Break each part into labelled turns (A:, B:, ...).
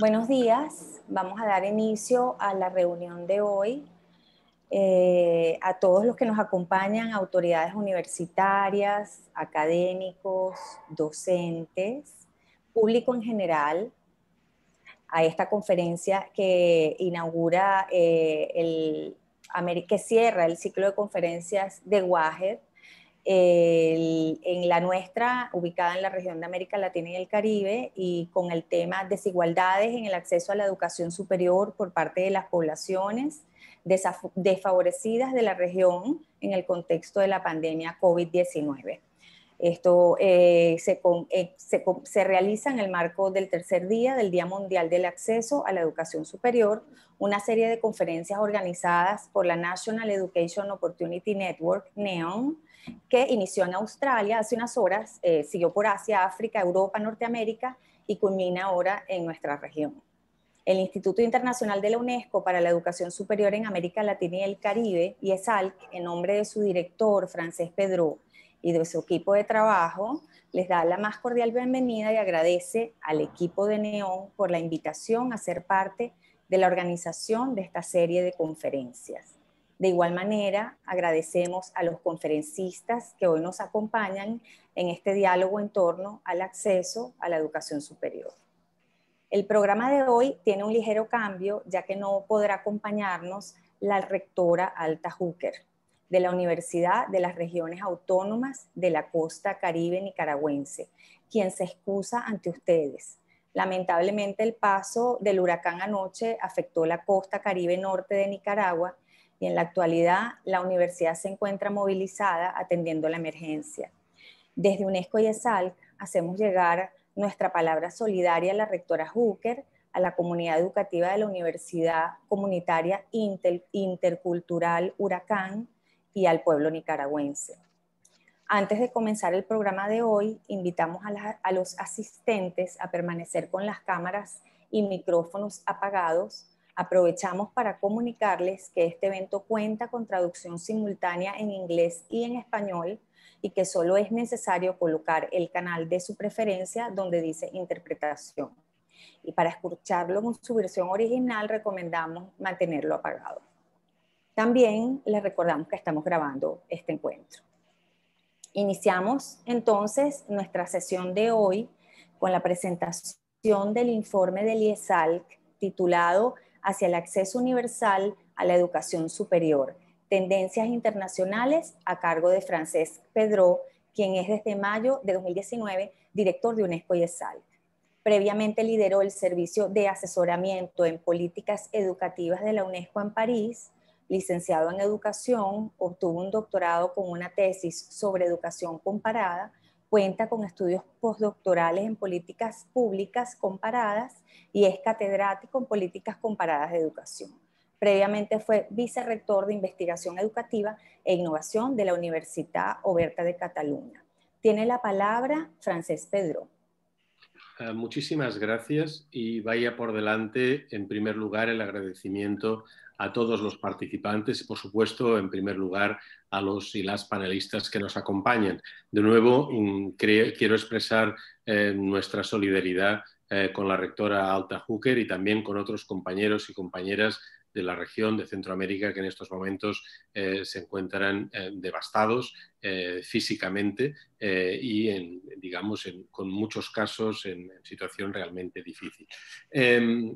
A: Buenos días, vamos a dar inicio a la reunión de hoy. A todos los que nos acompañan, autoridades universitarias, académicos, docentes, público en general, a esta conferencia que inaugura, que cierra el ciclo de conferencias de WAHED, en la nuestra, ubicada en la región de América Latina y el Caribe, y con el tema desigualdades en el acceso a la educación superior por parte de las poblaciones desfavorecidas de la región en el contexto de la pandemia COVID-19. Esto se realiza en el marco del tercer día del Día Mundial del Acceso a la Educación Superior, una serie de conferencias organizadas por la National Education Opportunity Network, NEON, que inició en Australia hace unas horas, siguió por Asia, África, Europa, Norteamérica y culmina ahora en nuestra región. El Instituto Internacional de la UNESCO para la Educación Superior en América Latina y el Caribe, IESALC, en nombre de su director, Francesc Pedró, y de su equipo de trabajo, les da la más cordial bienvenida y agradece al equipo de NEON por la invitación a ser parte de la organización de esta serie de conferencias. De igual manera, agradecemos a los conferencistas que hoy nos acompañan en este diálogo en torno al acceso a la educación superior. El programa de hoy tiene un ligero cambio, ya que no podrá acompañarnos la rectora Alta Hooker de la Universidad de las Regiones Autónomas de la Costa Caribe nicaragüense, quien se excusa ante ustedes. Lamentablemente, el paso del huracán anoche afectó la costa Caribe norte de Nicaragua y en la actualidad la universidad se encuentra movilizada atendiendo la emergencia. Desde UNESCO y ESALC hacemos llegar nuestra palabra solidaria a la rectora Hooker, a la comunidad educativa de la Universidad Comunitaria Intercultural Huracán y al pueblo nicaragüense. Antes de comenzar el programa de hoy, invitamos a los asistentes a permanecer con las cámaras y micrófonos apagados. Aprovechamos para comunicarles que este evento cuenta con traducción simultánea en inglés y en español y que solo es necesario colocar el canal de su preferencia donde dice interpretación. Y para escucharlo en su versión original, recomendamos mantenerlo apagado. También les recordamos que estamos grabando este encuentro. Iniciamos entonces nuestra sesión de hoy con la presentación del informe del IESALC titulado Hacia el acceso universal a la educación superior, tendencias internacionales, a cargo de Francesc Pedró, quien es desde mayo de 2019 director de UNESCO y ESALC. Previamente lideró el Servicio de Asesoramiento en Políticas Educativas de la UNESCO en París, licenciado en Educación, obtuvo un doctorado con una tesis sobre educación comparada, cuenta con estudios postdoctorales en políticas públicas comparadas y es catedrático en políticas comparadas de educación. Previamente fue vicerrector de investigación educativa e innovación de la Universitat Oberta de Cataluña. Tiene la palabra Francesc Pedró.
B: Muchísimas gracias y vaya por delante, en primer lugar, el agradecimiento a todos los participantes y, por supuesto, en primer lugar, a los y las panelistas que nos acompañan. De nuevo, quiero expresar nuestra solidaridad con la rectora Alta Hooker y también con otros compañeros y compañeras de la región de Centroamérica que en estos momentos se encuentran devastados físicamente y, con muchos casos en situación realmente difícil.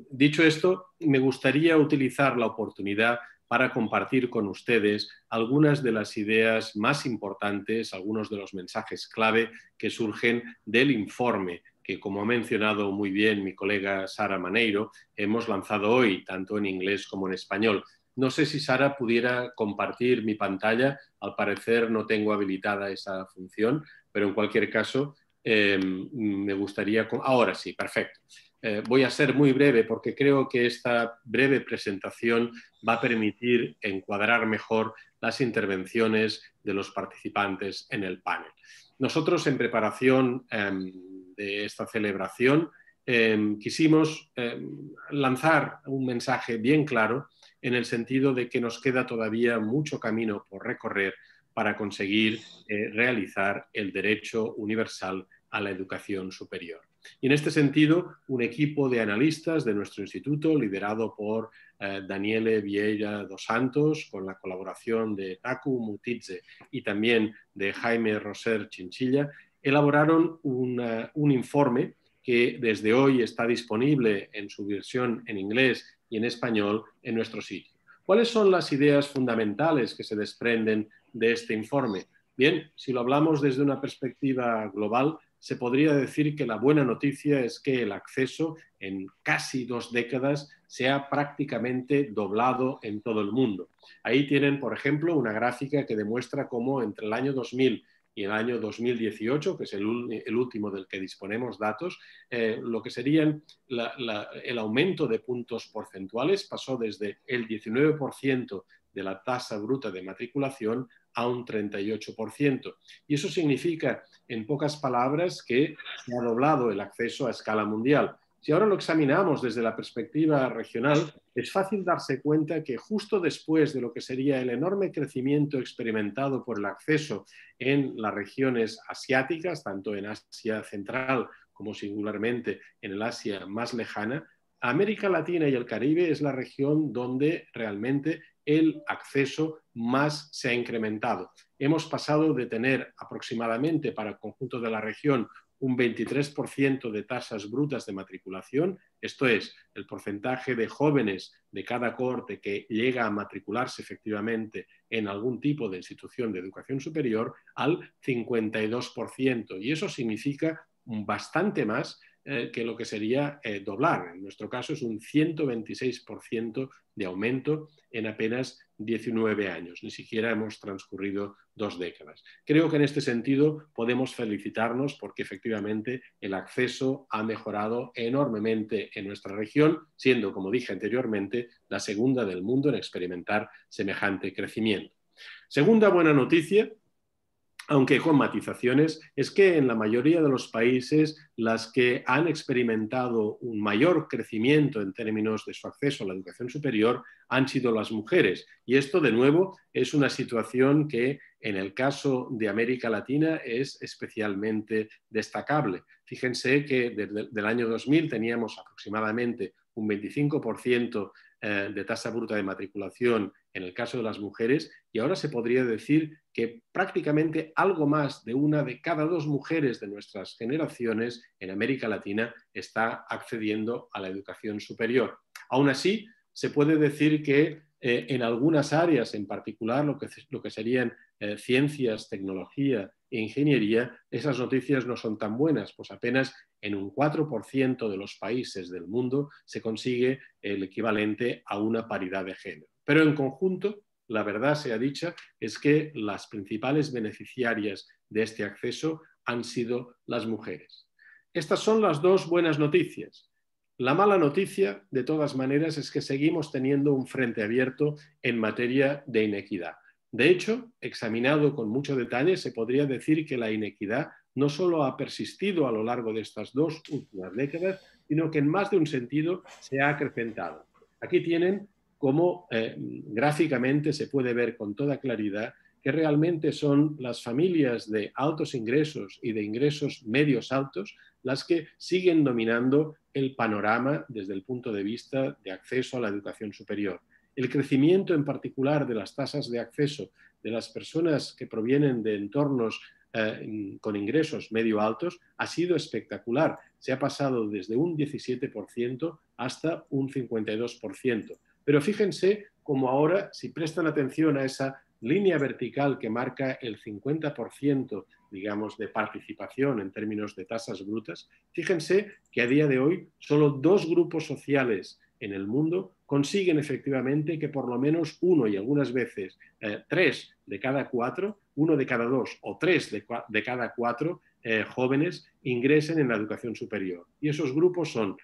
B: Dicho esto, me gustaría utilizar la oportunidad para compartir con ustedes algunas de las ideas más importantes, algunos de los mensajes clave que surgen del informe que, como ha mencionado muy bien mi colega Sara Maneiro, hemos lanzado hoy, tanto en inglés como en español. No sé si Sara pudiera compartir mi pantalla. Al parecer no tengo habilitada esa función, pero en cualquier caso me gustaría... Ahora sí, perfecto. Voy a ser muy breve porque creo que esta breve presentación va a permitir encuadrar mejor las intervenciones de los participantes en el panel. Nosotros, en preparación de esta celebración, quisimos lanzar un mensaje bien claro en el sentido de que nos queda todavía mucho camino por recorrer para conseguir realizar el derecho universal a la educación superior. Y en este sentido, un equipo de analistas de nuestro instituto, liderado por Daniele Vieira dos Santos, con la colaboración de Taku Mutidze y también de Jaime Roser Chinchilla, elaboraron un informe que desde hoy está disponible en su versión en inglés y en español en nuestro sitio. ¿Cuáles son las ideas fundamentales que se desprenden de este informe? Bien, si lo hablamos desde una perspectiva global, se podría decir que la buena noticia es que el acceso en casi 2 décadas se ha prácticamente doblado en todo el mundo. Ahí tienen, por ejemplo, una gráfica que demuestra cómo entre el año 2000 y el año 2018, que es el último del que disponemos datos, lo que serían el aumento de puntos porcentuales pasó desde el 19% de la tasa bruta de matriculación a un 38%. Y eso significa, en pocas palabras, que se ha doblado el acceso a escala mundial. Si ahora lo examinamos desde la perspectiva regional, es fácil darse cuenta que justo después de lo que sería el enorme crecimiento experimentado por el acceso en las regiones asiáticas, tanto en Asia Central como singularmente en el Asia más lejana, América Latina y el Caribe es la región donde realmente el acceso más se ha incrementado. Hemos pasado de tener aproximadamente para el conjunto de la región un 23% de tasas brutas de matriculación, esto es, el porcentaje de jóvenes de cada cohorte que llega a matricularse efectivamente en algún tipo de institución de educación superior, al 52%. Y eso significa bastante más que lo que sería doblar. En nuestro caso es un 126% de aumento en apenas 19 años. Ni siquiera hemos transcurrido 2 décadas. Creo que en este sentido podemos felicitarnos porque efectivamente el acceso ha mejorado enormemente en nuestra región, siendo, como dije anteriormente, la segunda del mundo en experimentar semejante crecimiento. Segunda buena noticia, aunque con matizaciones, es que en la mayoría de los países las que han experimentado un mayor crecimiento en términos de su acceso a la educación superior han sido las mujeres. Y esto, de nuevo, es una situación que en el caso de América Latina es especialmente destacable. Fíjense que desde el año 2000 teníamos aproximadamente un 25% de tasa bruta de matriculación en el caso de las mujeres, y ahora se podría decir que prácticamente algo más de 1 de cada 2 mujeres de nuestras generaciones en América Latina está accediendo a la educación superior. Aún así, se puede decir que en algunas áreas, en particular lo que serían ciencias, tecnología e ingeniería, esas noticias no son tan buenas, pues apenas en un 4% de los países del mundo se consigue el equivalente a una paridad de género. Pero en conjunto, la verdad sea dicha, es que las principales beneficiarias de este acceso han sido las mujeres. Estas son las 2 buenas noticias. La mala noticia, de todas maneras, es que seguimos teniendo un frente abierto en materia de inequidad. De hecho, examinado con mucho detalle, se podría decir que la inequidad no solo ha persistido a lo largo de estas 2 últimas décadas, sino que en más de un sentido se ha acrecentado. Aquí tienen cómo gráficamente se puede ver con toda claridad que realmente son las familias de altos ingresos y de ingresos medios altos las que siguen dominando el panorama desde el punto de vista de acceso a la educación superior. El crecimiento en particular de las tasas de acceso de las personas que provienen de entornos con ingresos medio altos ha sido espectacular. Se ha pasado desde un 17% hasta un 52%. Pero fíjense cómo ahora, si prestan atención a esa línea vertical que marca el 50%, digamos, de participación en términos de tasas brutas, fíjense que a día de hoy solo 2 grupos sociales en el mundo consiguen efectivamente que por lo menos 1 y algunas veces 3 de cada 4, 1 de cada 2 o 3 de cada 4 jóvenes ingresen en la educación superior. Y esos grupos son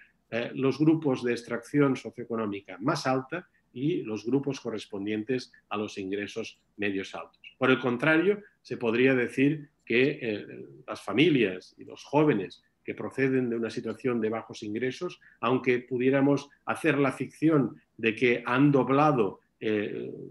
B: los grupos de extracción socioeconómica más alta y los grupos correspondientes a los ingresos medios altos. Por el contrario, se podría decir que las familias y los jóvenes que proceden de una situación de bajos ingresos, aunque pudiéramos hacer la ficción de que han doblado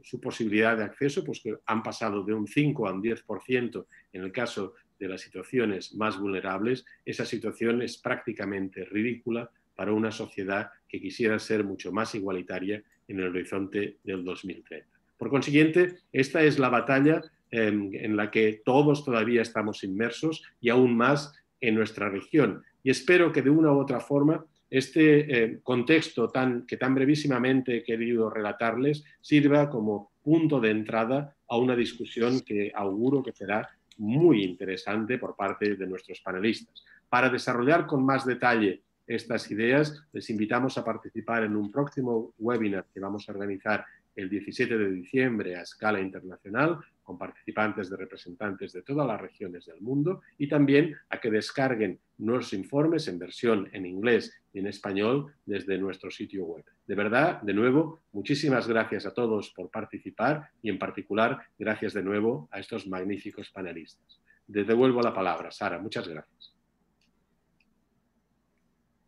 B: su posibilidad de acceso, pues que han pasado de un 5 a un 10% en el caso de las situaciones más vulnerables, esa situación es prácticamente ridícula para una sociedad que quisiera ser mucho más igualitaria en el horizonte del 2030. Por consiguiente, esta es la batalla en la que todos todavía estamos inmersos y aún más en nuestra región. Y espero que de una u otra forma este contexto que tan brevísimamente he querido relatarles sirva como punto de entrada a una discusión que auguro que será muy interesante por parte de nuestros panelistas. Para desarrollar con más detalle estas ideas, les invitamos a participar en un próximo webinar que vamos a organizar el 17 de diciembre a escala internacional, con participantes de representantes de todas las regiones del mundo, y también a que descarguen nuestros informes en versión en inglés y en español desde nuestro sitio web. De verdad, de nuevo, muchísimas gracias a todos por participar y en particular gracias de nuevo a estos magníficos panelistas. Les devuelvo la palabra. Sara, muchas gracias.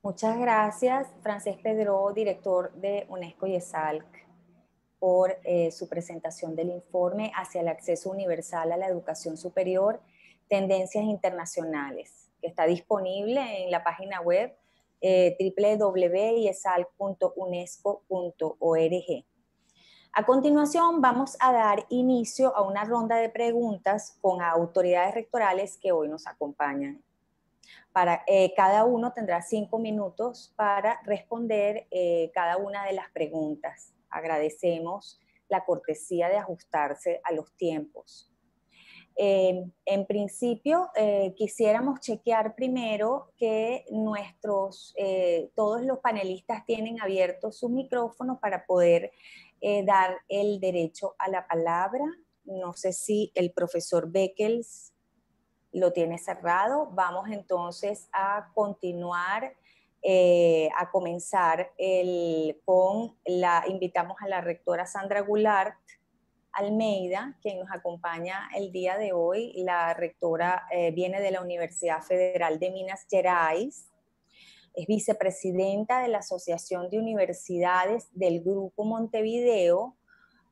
A: Muchas gracias, Francesc Pedró, director de UNESCO y ESALC, por su presentación del informe hacia el acceso universal a la educación superior, tendencias internacionales, que está disponible en la página web www.iesalc.unesco.org. A continuación, vamos a dar inicio a una ronda de preguntas con autoridades rectorales que hoy nos acompañan. Cada uno tendrá 5 minutos para responder cada una de las preguntas. Agradecemos la cortesía de ajustarse a los tiempos. En principio, quisiéramos chequear primero que todos los panelistas tienen abiertos sus micrófonos para poder dar el derecho a la palabra. No sé si el profesor Beckels lo tiene cerrado. Vamos entonces a continuar, a comenzar invitamos a la rectora Sandra Goulart Almeida, quien nos acompaña el día de hoy. La rectora viene de la Universidad Federal de Minas Gerais, es vicepresidenta de la Asociación de Universidades del Grupo Montevideo,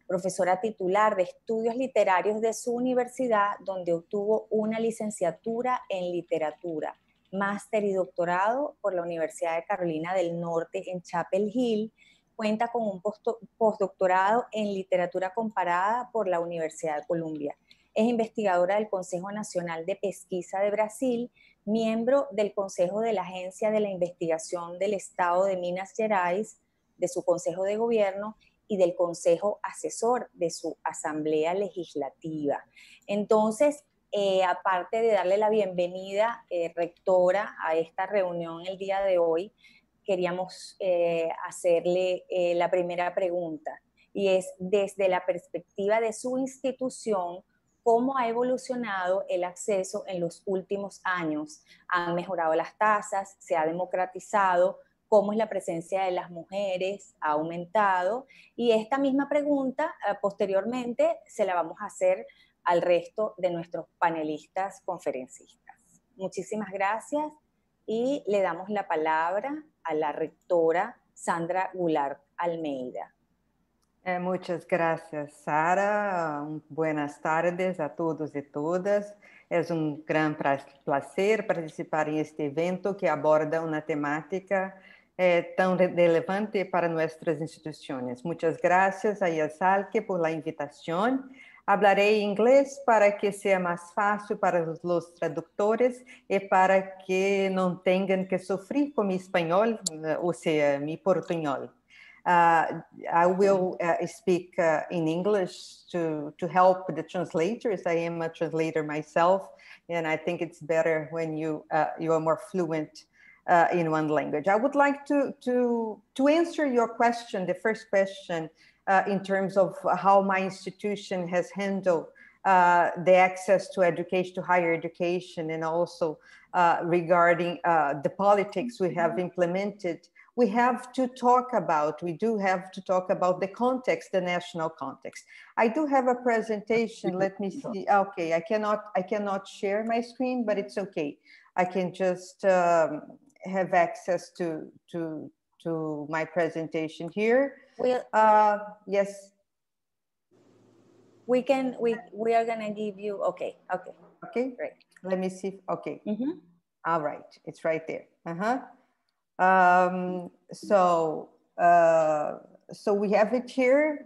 A: profesora titular de estudios literarios de su universidad, donde obtuvo una licenciatura en literatura, máster y doctorado por la Universidad de Carolina del Norte en Chapel Hill. Cuenta con un postdoctorado en literatura comparada por la Universidad de Columbia. Es investigadora del Consejo Nacional de Pesquisa de Brasil, miembro del Consejo de la Agencia de la Investigación del Estado de Minas Gerais, de su Consejo de Gobierno y del Consejo Asesor de su Asamblea Legislativa. Entonces, aparte de darle la bienvenida, rectora, a esta reunión el día de hoy, queríamos hacerle la primera pregunta, y es desde la perspectiva de su institución, ¿cómo ha evolucionado el acceso en los últimos años? ¿Han mejorado las tasas? ¿Se ha democratizado? ¿Cómo es la presencia de las mujeres? ¿Ha aumentado? Y esta misma pregunta, posteriormente, se la vamos a hacer al resto de nuestros panelistas conferencistas. Muchísimas gracias y le damos la palabra a la rectora Sandra Goulart Almeida.
C: Muchas gracias, Sara. Buenas tardes a todos e todas. É gran placer participar en este evento que aborda una temática tan relevante para nuestras instituciones. Muchas gracias a IESALC por la invitación. Hablaré inglés para que sea más fácil para los traductores y para que no tengan que sufrir con mi español, o sea, mi portuñol. I will speak in English to help the translators. I am a translator myself, and I think it's better when you are more fluent in one language. I would like to answer your question, the first question, in terms of how my institution has handled the access to education, to higher education, and also regarding the politics we have implemented. We do have to talk about the context, the national context. I do have a presentation. Let me see. Okay, I cannot share my screen, but it's okay. I can just have access to my presentation here. Yes.
A: We are gonna give you, okay, great.
C: Let me see. Okay. All right. It's right there. So we have it here.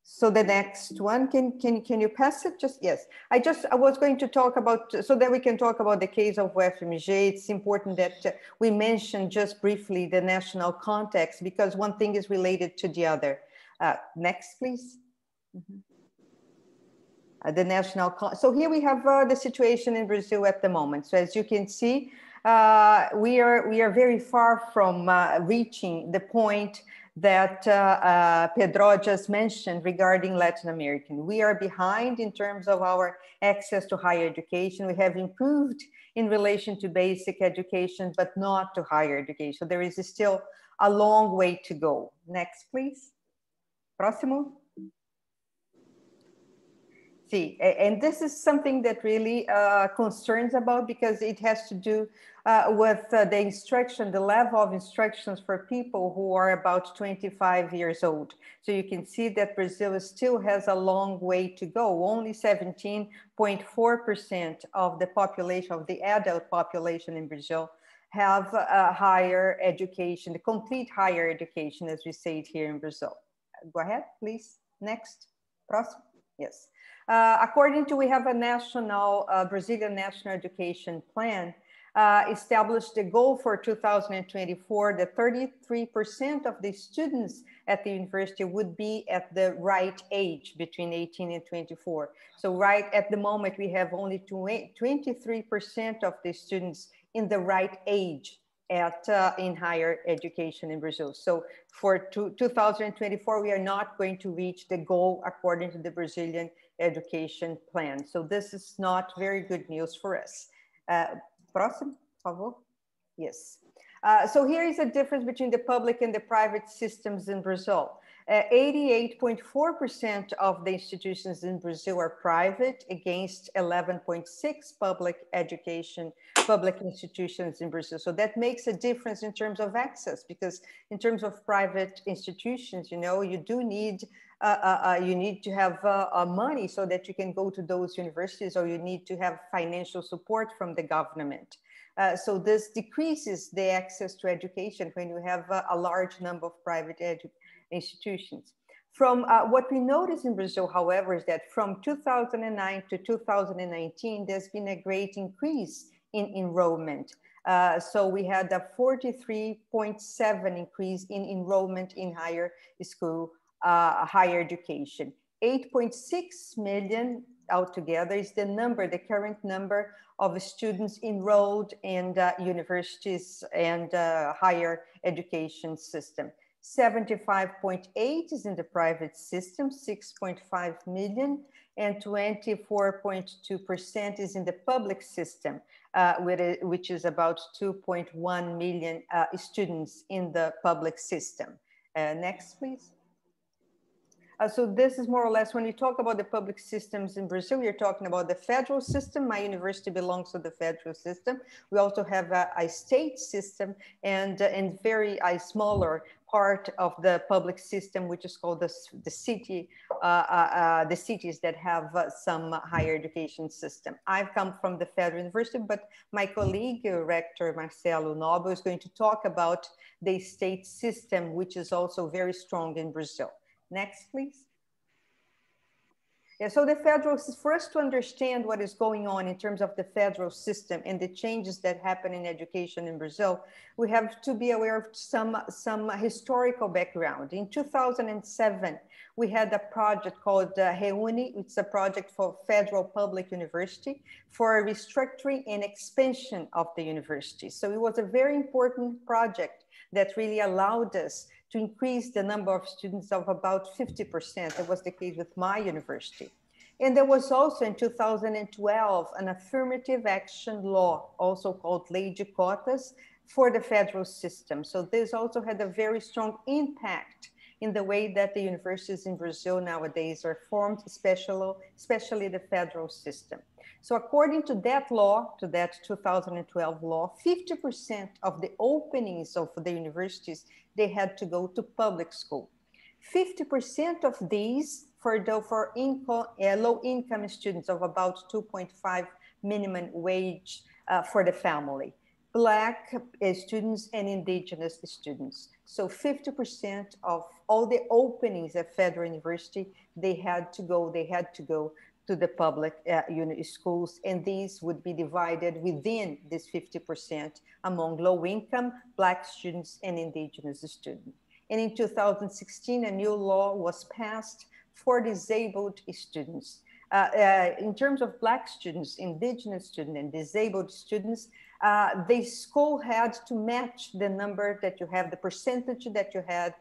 C: So the next one, can you pass it? Just, yes. I was going to talk about, so that we can talk about the case of UFMG. It's important that we mention just briefly the national context, because one thing is related to the other. Next, please. The national, so here we have the situation in Brazil at the moment. So as you can see, we are very far from reaching the point that Pedro just mentioned regarding Latin American. We are behind in terms of our access to higher education. We have improved in relation to basic education, but not to higher education. So there is still a long way to go. Next, please. Próximo. See, and this is something that really concerns about, because it has to do with the instruction, the level of instructions for people who are about 25 years old. So you can see that Brazil still has a long way to go. Only 17.4% of the population, of the adult population in Brazil, have higher education, the complete higher education, as we say it here in Brazil. Go ahead, please. Next. Próximo. Yes. According to, we have a national, Brazilian National Education Plan, established the goal for 2024 that 33% of the students at the university would be at the right age, between 18 and 24. So right at the moment, we have only 23% of the students in the right age in higher education in Brazil. So for 2024, we are not going to reach the goal according to the Brazilian education plan. So this is not very good news for us. Próximo, por favor. Yes. So here is a difference between the public and the private systems in Brazil. 88.4% of the institutions in Brazil are private, against 11.6% public institutions in Brazil. So that makes a difference in terms of access, because in terms of private institutions, you know, you do need to have money so that you can go to those universities, or you need to have financial support from the government. So this decreases the access to education when you have a large number of private institutions. From what we notice in Brazil, however, is that from 2009 to 2019, there's been a great increase in enrollment. So we had a 43.7% increase in enrollment in higher school, higher education. 8.6 million altogether is the number, the current number of students enrolled in universities and higher education system. 75.8 is in the private system, 6.5 million, and 24.2% is in the public system, which is about 2.1 million students in the public system. Next, please. So this is more or less, when you talk about the public systems in Brazil, you're talking about the federal system. My university belongs to the federal system. We also have a state system and very smaller part of the public system, which is called the cities that have some higher education system. I've come from the federal university, but my colleague, Rector Marcelo Nobre, is going to talk about the state system, which is also very strong in Brazil. Next, please. Yeah, so the federal, for us to understand what is going on in terms of the federal system and the changes that happen in education in Brazil, we have to be aware of some historical background. In 2007, we had a project called Reúne. It's a project for federal public university for restructuring and expansion of the university. So it was a very important project that really allowed us to increase the number of students of about 50%. That was the case with my university. And there was also in 2012 an affirmative action law, also called Lei de Cotas, for the federal system. So this also had a very strong impact in the way that the universities in Brazil nowadays are formed, especially the federal system. So according to that law, to that 2012 law, 50% of the openings of the universities, they had to go to public school. 50% of these for low-income students of about 2.5 minimum wage for the family. Black students and indigenous students. So 50% of all the openings at Federal University, they had to go to the public schools, and these would be divided within this 50% among low-income Black students and indigenous students. And in 2016, a new law was passed for disabled students. In terms of Black students, indigenous students, and disabled students, the school had to match the number that you have, the percentage that you have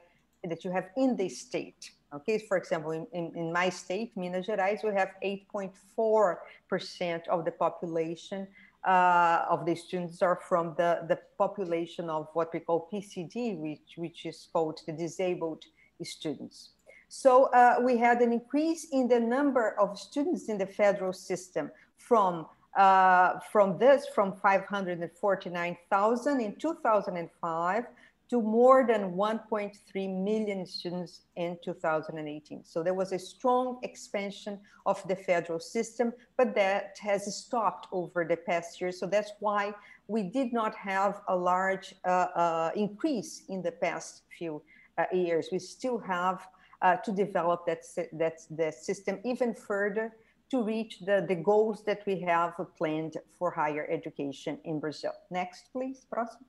C: in the state. Okay, for example, in my state, Minas Gerais, we have 8.4% of the population of the students are from the population of what we call PCD, which is called the disabled students. So we had an increase in the number of students in the federal system from 549,000 in 2005 to more than 1.3 million students in 2018. So there was a strong expansion of the federal system, but that has stopped over the past year. So that's why we did not have a large increase in the past few years. We still have to develop the system even further to reach the goals that we have planned for higher education in Brazil. Next, please, próximo.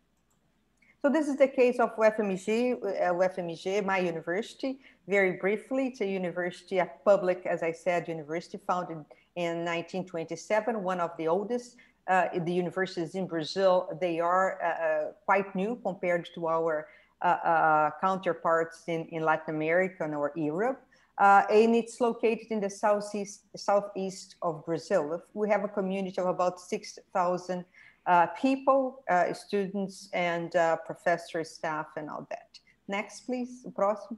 C: So this is the case of UFMG, my university. Very briefly, it's a university, a public, as I said, university founded in 1927, one of the oldest. The universities in Brazil, they are quite new compared to our counterparts in Latin America or Europe. And it's located in the southeast of Brazil. We have a community of about 6,000 people, students and professors, staff, and all that. Next, please, próximo.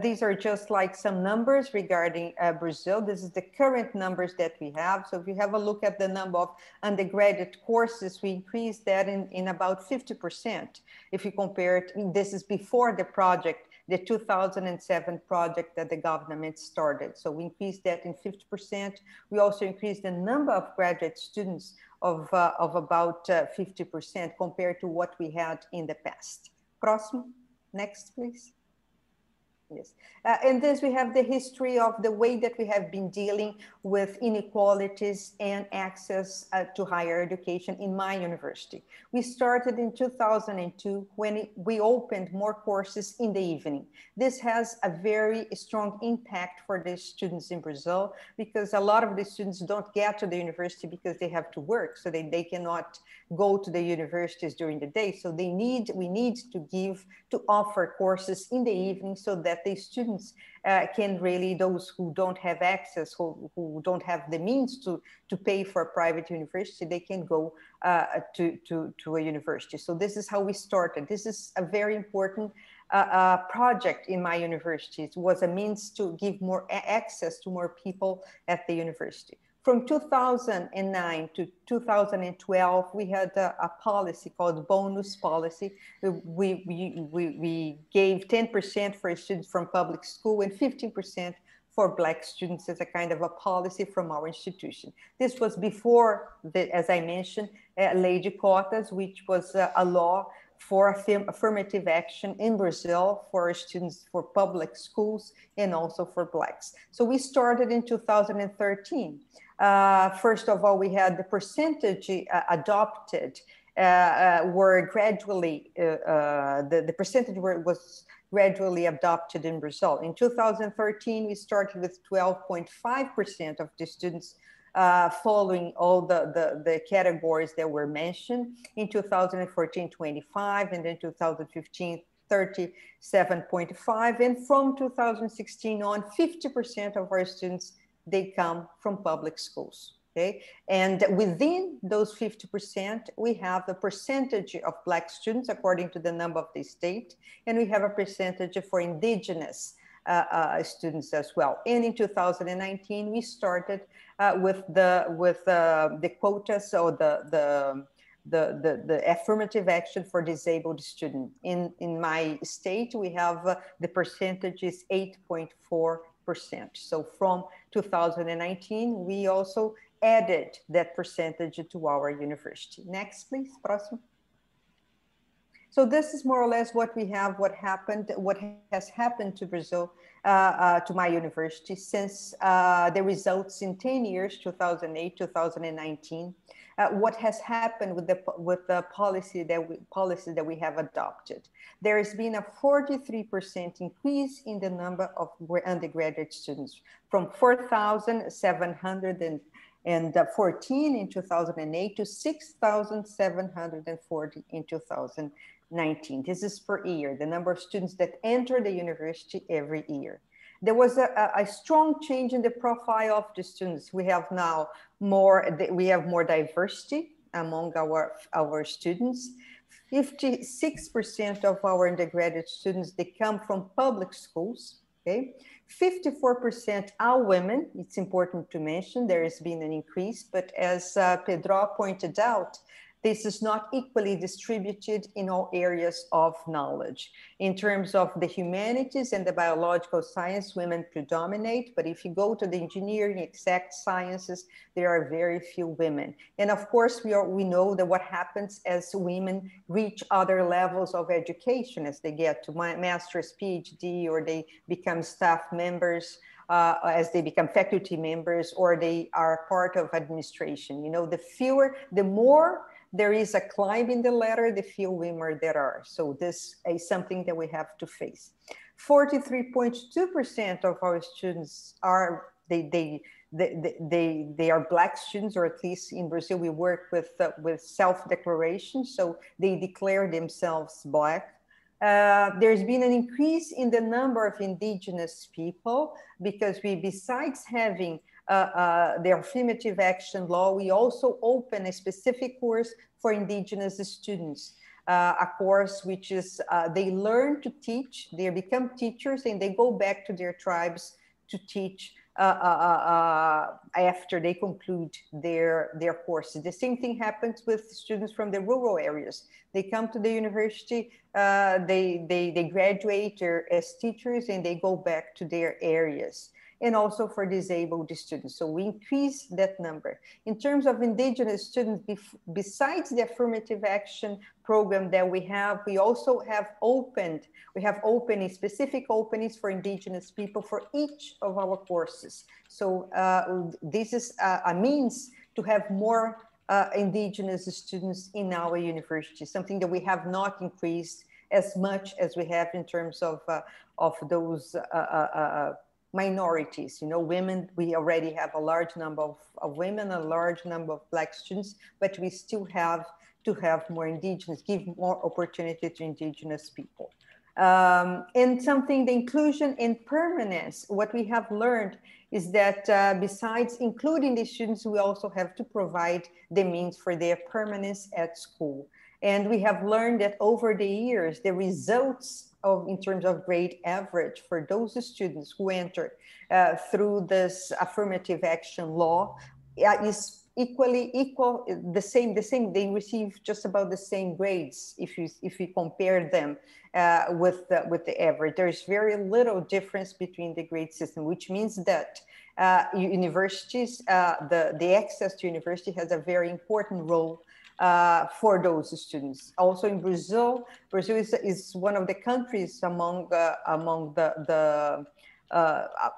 C: These are just like some numbers regarding Brazil. This is the current numbers that we have. So if you have a look at the number of undergraduate courses, we increased that in about 50%. If you compare it, this is before the project, the 2007 project that the government started. So we increased that in 50%. We also increased the number of graduate students of about 50% compared to what we had in the past. Próximo, next, please. Yes. In this, we have the history of the way that we have been dealing with inequalities and access to higher education in my university. We started in 2002 when we opened more courses in the evening. This has a very strong impact for the students in Brazil because a lot of the students don't get to the university because they have to work, so they cannot go to the universities during the day. So we need to offer courses in the evening so that the students can really, those who don't have access, who don't have the means to pay for a private university, they can go to a university. So this is how we started. This is a very important project in my university. It was a means to give more access to more people at the university. From 2009 to 2012, we had a policy called bonus policy. We gave 10% for students from public school and 15% for Black students as a kind of a policy from our institution. This was before, as I mentioned, Lei de Cotas, which was a law for affirmative action in Brazil for students, for public schools, and also for Blacks. So we started in 2013. First of all, we had the percentage adopted were gradually, the percentage was gradually adopted in Brazil. In 2013, we started with 12.5% of the students following all the categories that were mentioned. In 2014, 25, and then 2015, 37.5, and from 2016 on, 50% of our students, they come from public schools, okay? And within those 50%, we have a percentage of Black students according to the number of the state, and we have a percentage for indigenous students as well. And in 2019, we started with the quotas, or the affirmative action for disabled students. In my state, we have the percentage is 8.4%. So from 2019, we also added that percentage to our university. Next, please, próximo. So this is more or less what we have, what has happened to Brazil, to my university since the results in 10 years, 2008, 2019. What has happened with the policy that we have adopted. There has been a 43% increase in the number of undergraduate students from 4,714 in 2008 to 6,740 in 2019. This is per year, the number of students that enter the university every year. There was a strong change in the profile of the students. We have now more diversity among our students. 56% of our undergraduate students, they come from public schools, okay? 54% are women. It's important to mention there has been an increase, but as Pedro pointed out, this is not equally distributed in all areas of knowledge. In terms of the humanities and the biological science, women predominate, but if you go to the engineering, exact sciences, there are very few women. And of course, we know that what happens as women reach other levels of education, as they get to master's, PhD, or they become staff members, as they become faculty members, or they are part of administration. You know, the more there is a climb in the ladder, the few women there are. So this is something that we have to face. 43.2% of our students are, they are Black students, or at least in Brazil, we work with self-declaration. So they declare themselves Black. There's been an increase in the number of indigenous people because besides having the affirmative action law, we also open a specific course for indigenous students, a course which is, they learn to teach, they become teachers, and they go back to their tribes to teach after they conclude their courses. The same thing happens with students from the rural areas. They come to the university, they graduate as teachers, and they go back to their areas. And also for disabled students. So we increase that number. In terms of indigenous students, besides the affirmative action program that we also have opened specific openings for indigenous people for each of our courses. So this is a means to have more indigenous students in our university, something that we have not increased as much as we have in terms of those minorities. You know, women, we already have a large number of women, a large number of Black students, but we still have to have more indigenous, give more opportunity to indigenous people. And something, the inclusion and permanence, what we have learned is that besides including the students, we also have to provide the means for their permanence at school. And we have learned that over the years, the results in terms of grade average for those students who enter through this affirmative action law is the same. They receive just about the same grades if you compare them with the average. There's very little difference between the grade system, which means that universities, the access to university has a very important role for those students. Also in Brazil is one of the countries among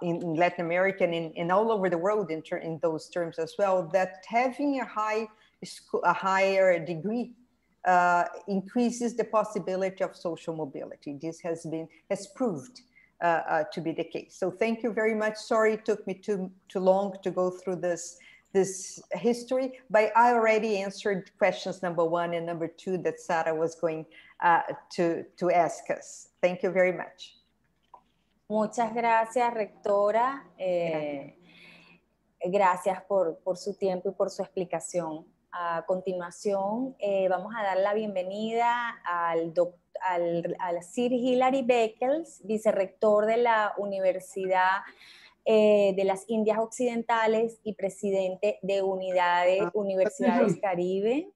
C: in Latin America and all over the world in those terms as well, that having a higher degree increases the possibility of social mobility. This has proved to be the case. So thank you very much. Sorry it took me too long to go through this history, but I already answered questions number 1 and number 2 that Sarah was going to ask us. Thank you very much.
A: Muchas gracias, rectora. Gracias por su tiempo y por su explicación. A continuación, vamos a dar la bienvenida al Sir Hilary Beckles, vicerrector de la Universidad de las Indias Occidentales y presidente de Universidades Caribe.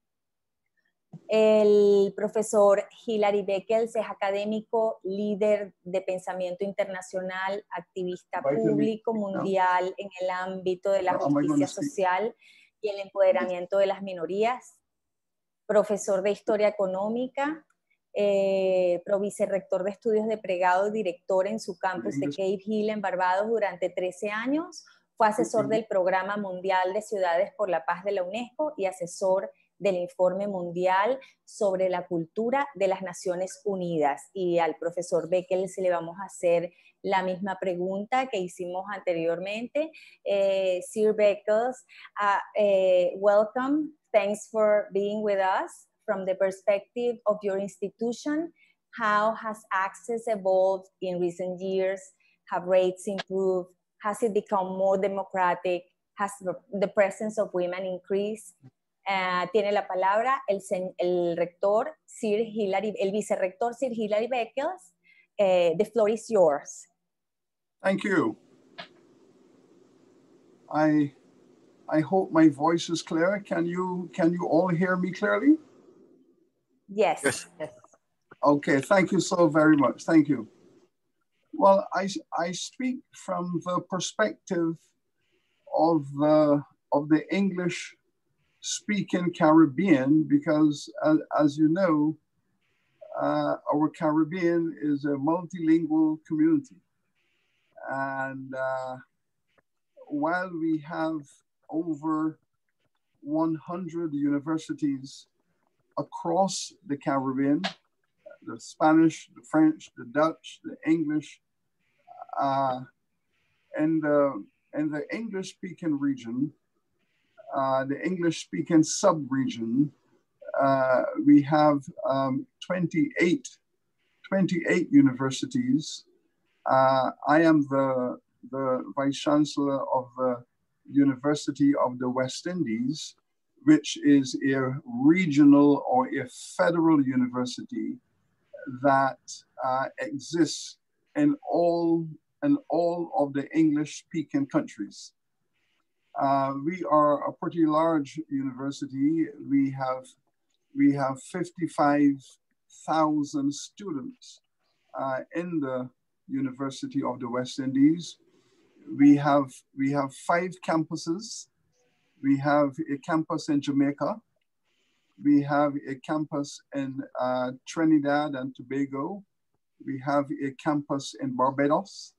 A: El profesor Hilary Beckles es académico, líder de pensamiento internacional, activista público mundial en el ámbito de la justicia social y el empoderamiento de las minorías, profesor de historia económica, provicerrector de estudios de pregrado y director en su campus de Cave Hill en Barbados durante 13 años, fue asesor del Programa Mundial de Ciudades por la Paz de la UNESCO y asesor del Informe Mundial sobre la Cultura de las Naciones Unidas. Y al profesor Beckles le vamos a hacer la misma pregunta que hicimos anteriormente. Sir Beckles, welcome. Thanks for being with us. From the perspective of your institution, how has access evolved in recent years? Have rates improved? Has it become more democratic? Has the presence of women increased? Tiene la palabra el rector Sir Hilary, el vicerrector Sir Hilary Beckles. The floor is yours.
D: Thank you. I hope my voice is clear. Can you all hear me clearly?
A: Yes.
C: Yes.
D: Okay, thank you so very much. Thank you. Well, I speak from the perspective of the English-speaking Caribbean because, as you know, our Caribbean is a multilingual community. And while we have over 100 universities across the Caribbean, the Spanish, the French, the Dutch, the English, and the English-speaking region, the English-speaking sub-region, we have 28 universities. I am the Vice Chancellor of the University of the West Indies, which is a regional or a federal university that exists in all of the English-speaking countries. We are a pretty large university. We have 55,000 students in the University of the West Indies. We have 5 campuses. We have a campus in Jamaica. We have a campus in Trinidad and Tobago. We have a campus in Barbados.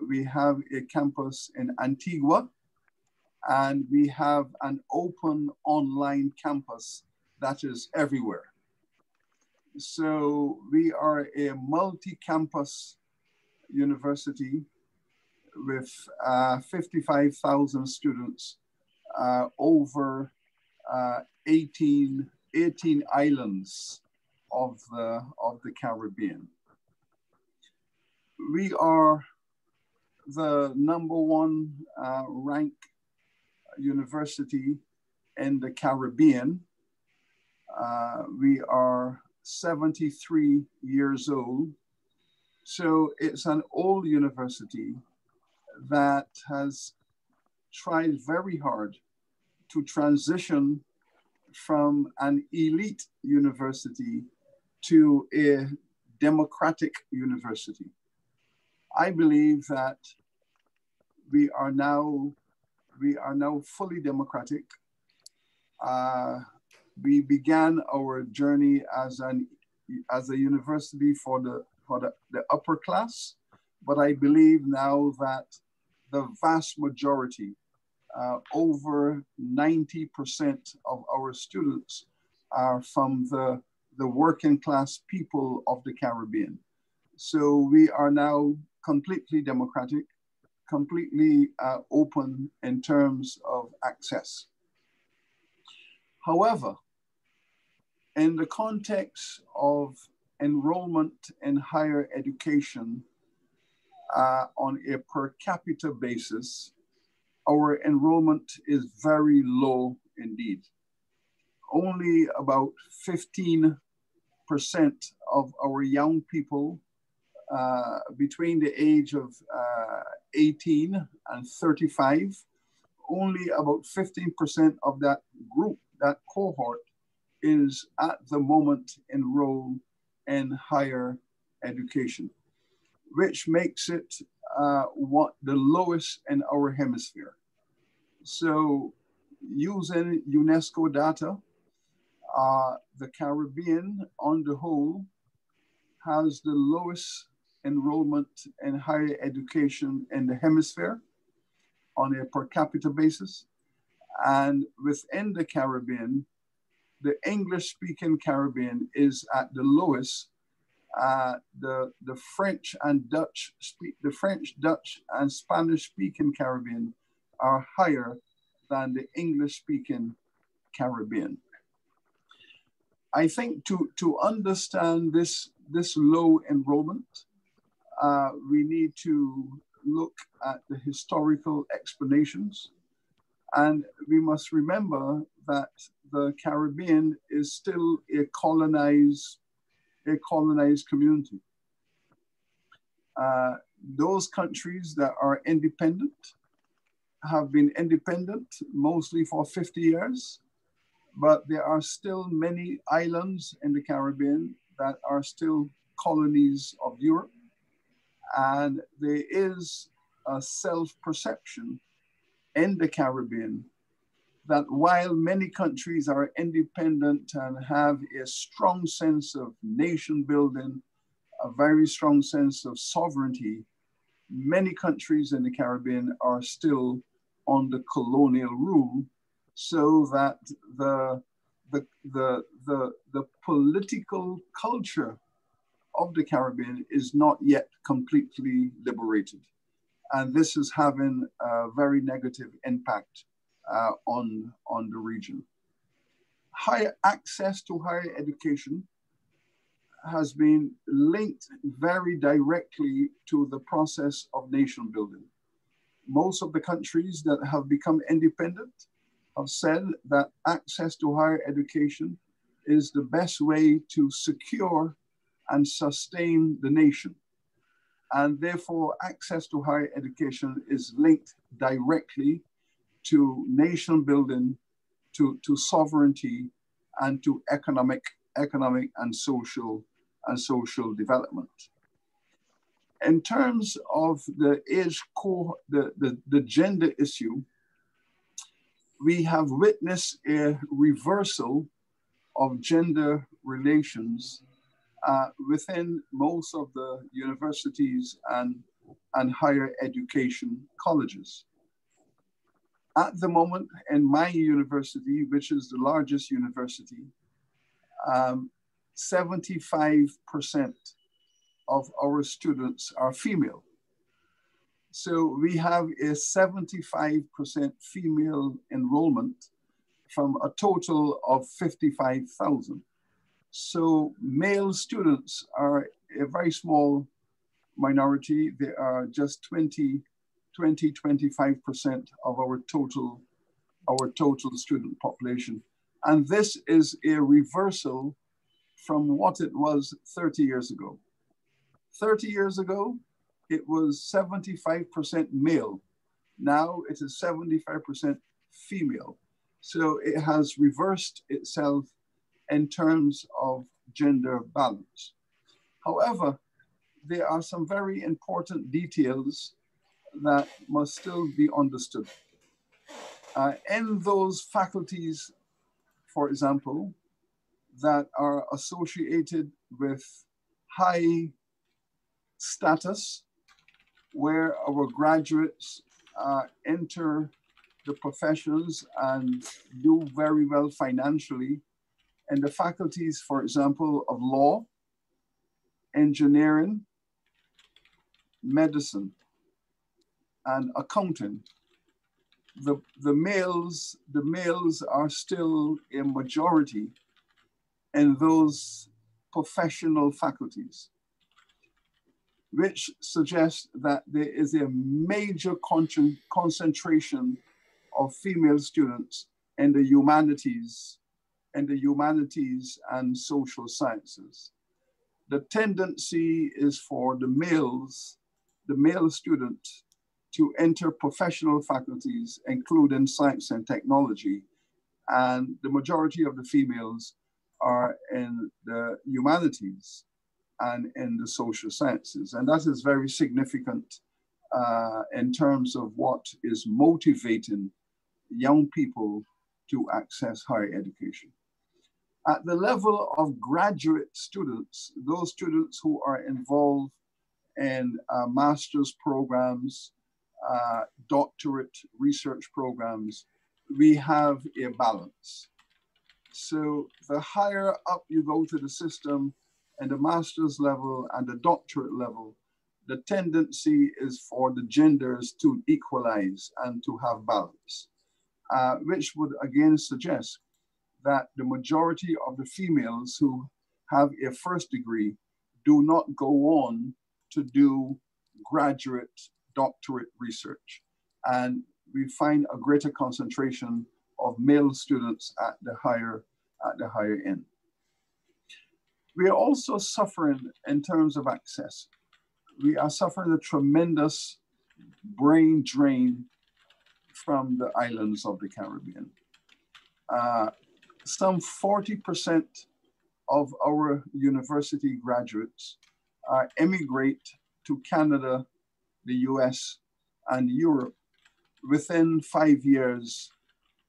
D: We have a campus in Antigua. And we have an open online campus that is everywhere. So we are a multi-campus university with 55,000 students over 18 islands of the Caribbean. We are the #1 ranked university in the Caribbean. We are 73 years old. So it's an old university that has tried very hard to transition from an elite university to a democratic university. I believe that we are now fully democratic. We began our journey as a university for the upper class, but I believe now that the vast majority, over 90% of our students are from the working class people of the Caribbean. So we are now completely democratic, completely open in terms of access. However, in the context of enrollment in higher education on a per capita basis, our enrollment is very low indeed. Only about 15% of our young people between the age of 18 and 35, only about 15% of that group, that cohort, is at the moment enrolled in higher education, which makes it what the lowest in our hemisphere. So using UNESCO data, the Caribbean on the whole has the lowest enrollment in higher education in the hemisphere on a per capita basis. And within the Caribbean, the English-speaking Caribbean is at the lowest. The French, Dutch, and Spanish-speaking Caribbean are higher than the English-speaking Caribbean. I think to understand this low enrollment, we need to look at the historical explanations. And we must remember that the Caribbean is still a colonized community. Those countries that are independent have been independent mostly for 50 years, but there are still many islands in the Caribbean that are still colonies of Europe. And there is a self-perception in the Caribbean that while many countries are independent and have a strong sense of nation building, a very strong sense of sovereignty, many countries in the Caribbean are still under colonial rule, so that the political culture of the Caribbean is not yet completely liberated. And this is having a very negative impact on the region. Higher access to higher education has been linked very directly to the process of nation building. Most of the countries that have become independent have said that access to higher education is the best way to secure and sustain the nation. And therefore, access to higher education is linked directly to nation building, to sovereignty, and to economic and social development. In terms of the age core, the gender issue, we have witnessed a reversal of gender relations within most of the universities and higher education colleges. At the moment, in my university, which is the largest university, 75% of our students are female. So we have a 75% female enrollment from a total of 55,000. So male students are a very small minority. They are just 25% of our total student population. And this is a reversal from what it was 30 years ago. 30 years ago, it was 75% male. Now it is 75% female. So it has reversed itself in terms of gender balance. However, there are some very important details that must still be understood. In those faculties, for example, that are associated with high status, where our graduates enter the professions and do very well financially, and the faculties, for example, of law, engineering, medicine, and accounting, the males are still a majority in those professional faculties, which suggests that there is a major concentration of female students in the humanities and social sciences. The tendency is for the male student to enter professional faculties, including science and technology, and the majority of the females are in the humanities and in the social sciences. And that is very significant in terms of what is motivating young people to access higher education. At the level of graduate students, those students who are involved in master's programs, doctorate research programs, we have a balance. So the higher up you go to the system and the master's level and the doctorate level, the tendency is for the genders to equalize and to have balance, which would again suggest that the majority of the females who have a first degree do not go on to do graduate doctorate research. And we find a greater concentration of male students at the higher end. We are also suffering in terms of access. We are suffering a tremendous brain drain from the islands of the Caribbean. Some 40% of our university graduates emigrate to Canada, the US, and Europe within 5 years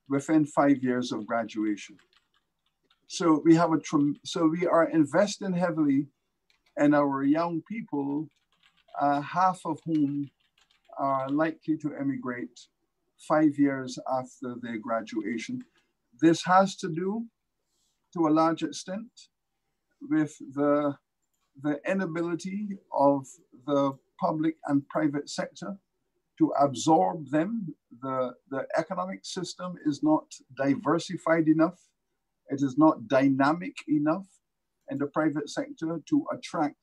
D: of graduation. So we have we are investing heavily in our young people, half of whom are likely to emigrate 5 years after their graduation. This has to do, to a large extent, with the inability of the public and private sector to absorb them. The economic system is not diversified enough. It is not dynamic enough in the private sector to attract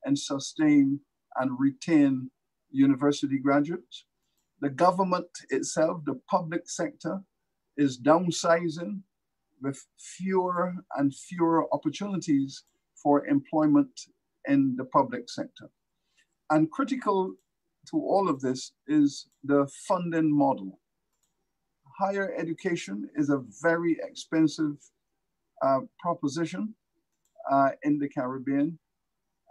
D: and sustain and retain university graduates. The government itself, the public sector, is downsizing with fewer and fewer opportunities for employment in the public sector. And critical to all of this is the funding model. Higher education is a very expensive proposition in the Caribbean.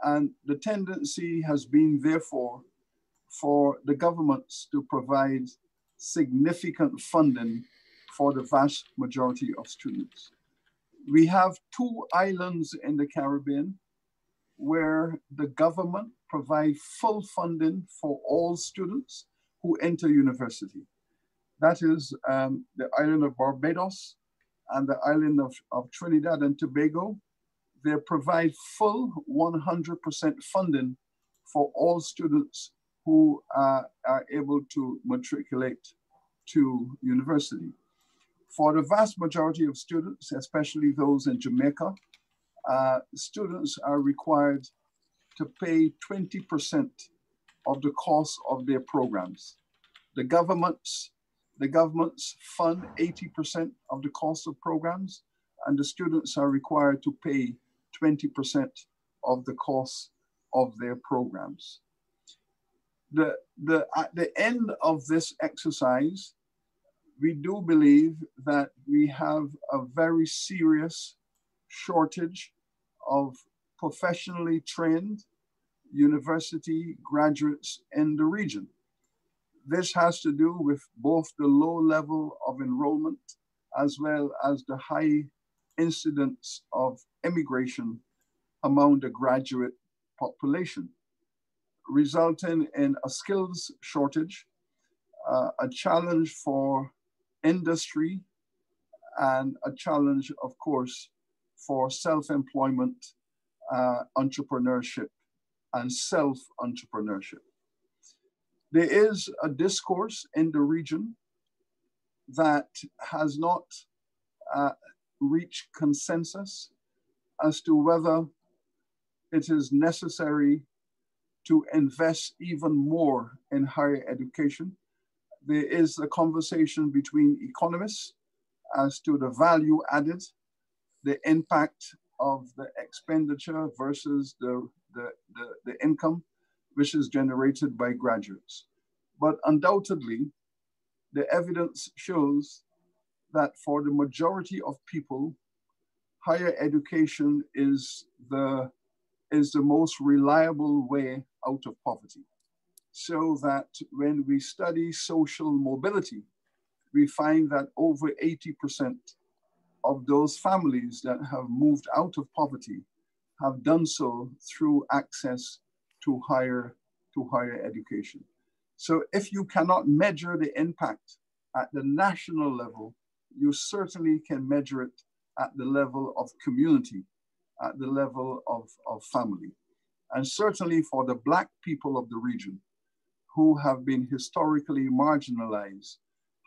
D: And the tendency has been, therefore, for the governments to provide significant funding for the vast majority of students. We have 2 islands in the Caribbean where the government provides full funding for all students who enter university. That is the island of Barbados and the island of Trinidad and Tobago. They provide full 100% funding for all students who are able to matriculate to university. For the vast majority of students, especially those in Jamaica, students are required to pay 20% of the cost of their programs. The governments fund 80% of the cost of programs, and the students are required to pay 20% of the cost of their programs. At the end of this exercise, we do believe that we have a very serious shortage of professionally trained university graduates in the region. This has to do with both the low level of enrollment as well as the high incidence of immigration among the graduate population, resulting in a skills shortage, a challenge for industry, and a challenge, of course, for self-employment, entrepreneurship, and self-entrepreneurship. There is a discourse in the region that has not reached consensus as to whether it is necessary to invest even more in higher education. There is a conversation between economists as to the value added, the impact of the expenditure versus the income which is generated by graduates. But undoubtedly, the evidence shows that for the majority of people, higher education is the most reliable way out of poverty. So that when we study social mobility, we find that over 80% of those families that have moved out of poverty have done so through access to higher education. So if you cannot measure the impact at the national level, you certainly can measure it at the level of community, at the level of family. And certainly for the Black people of the region who have been historically marginalized,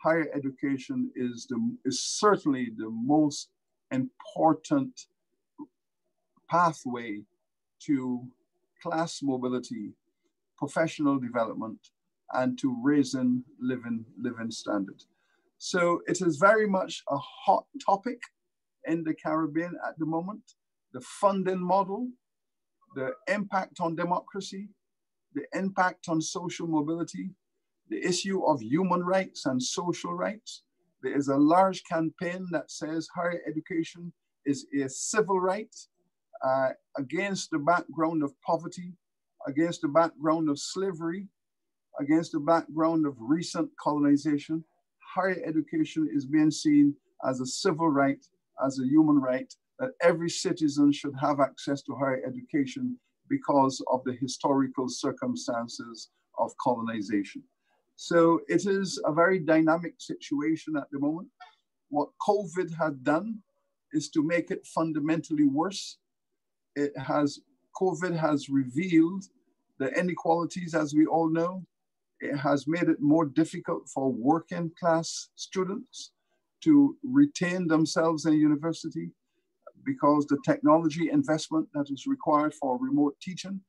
D: higher education is certainly the most important pathway to class mobility, professional development, and to raising living standard. So it is very much a hot topic in the Caribbean at the moment. The funding model, the impact on democracy, the impact on social mobility, the issue of human rights and social rights. There is a large campaign that says higher education is a civil right against the background of poverty, against the background of slavery, against the background of recent colonization. Higher education is being seen as a civil right, as a human right, that every citizen should have access to higher education because of the historical circumstances of colonization. So it is a very dynamic situation at the moment. What COVID had done is to make it fundamentally worse. COVID has revealed the inequalities, as we all know. It has made it more difficult for working class students to retain themselves in university because the technology investment that is required for remote teaching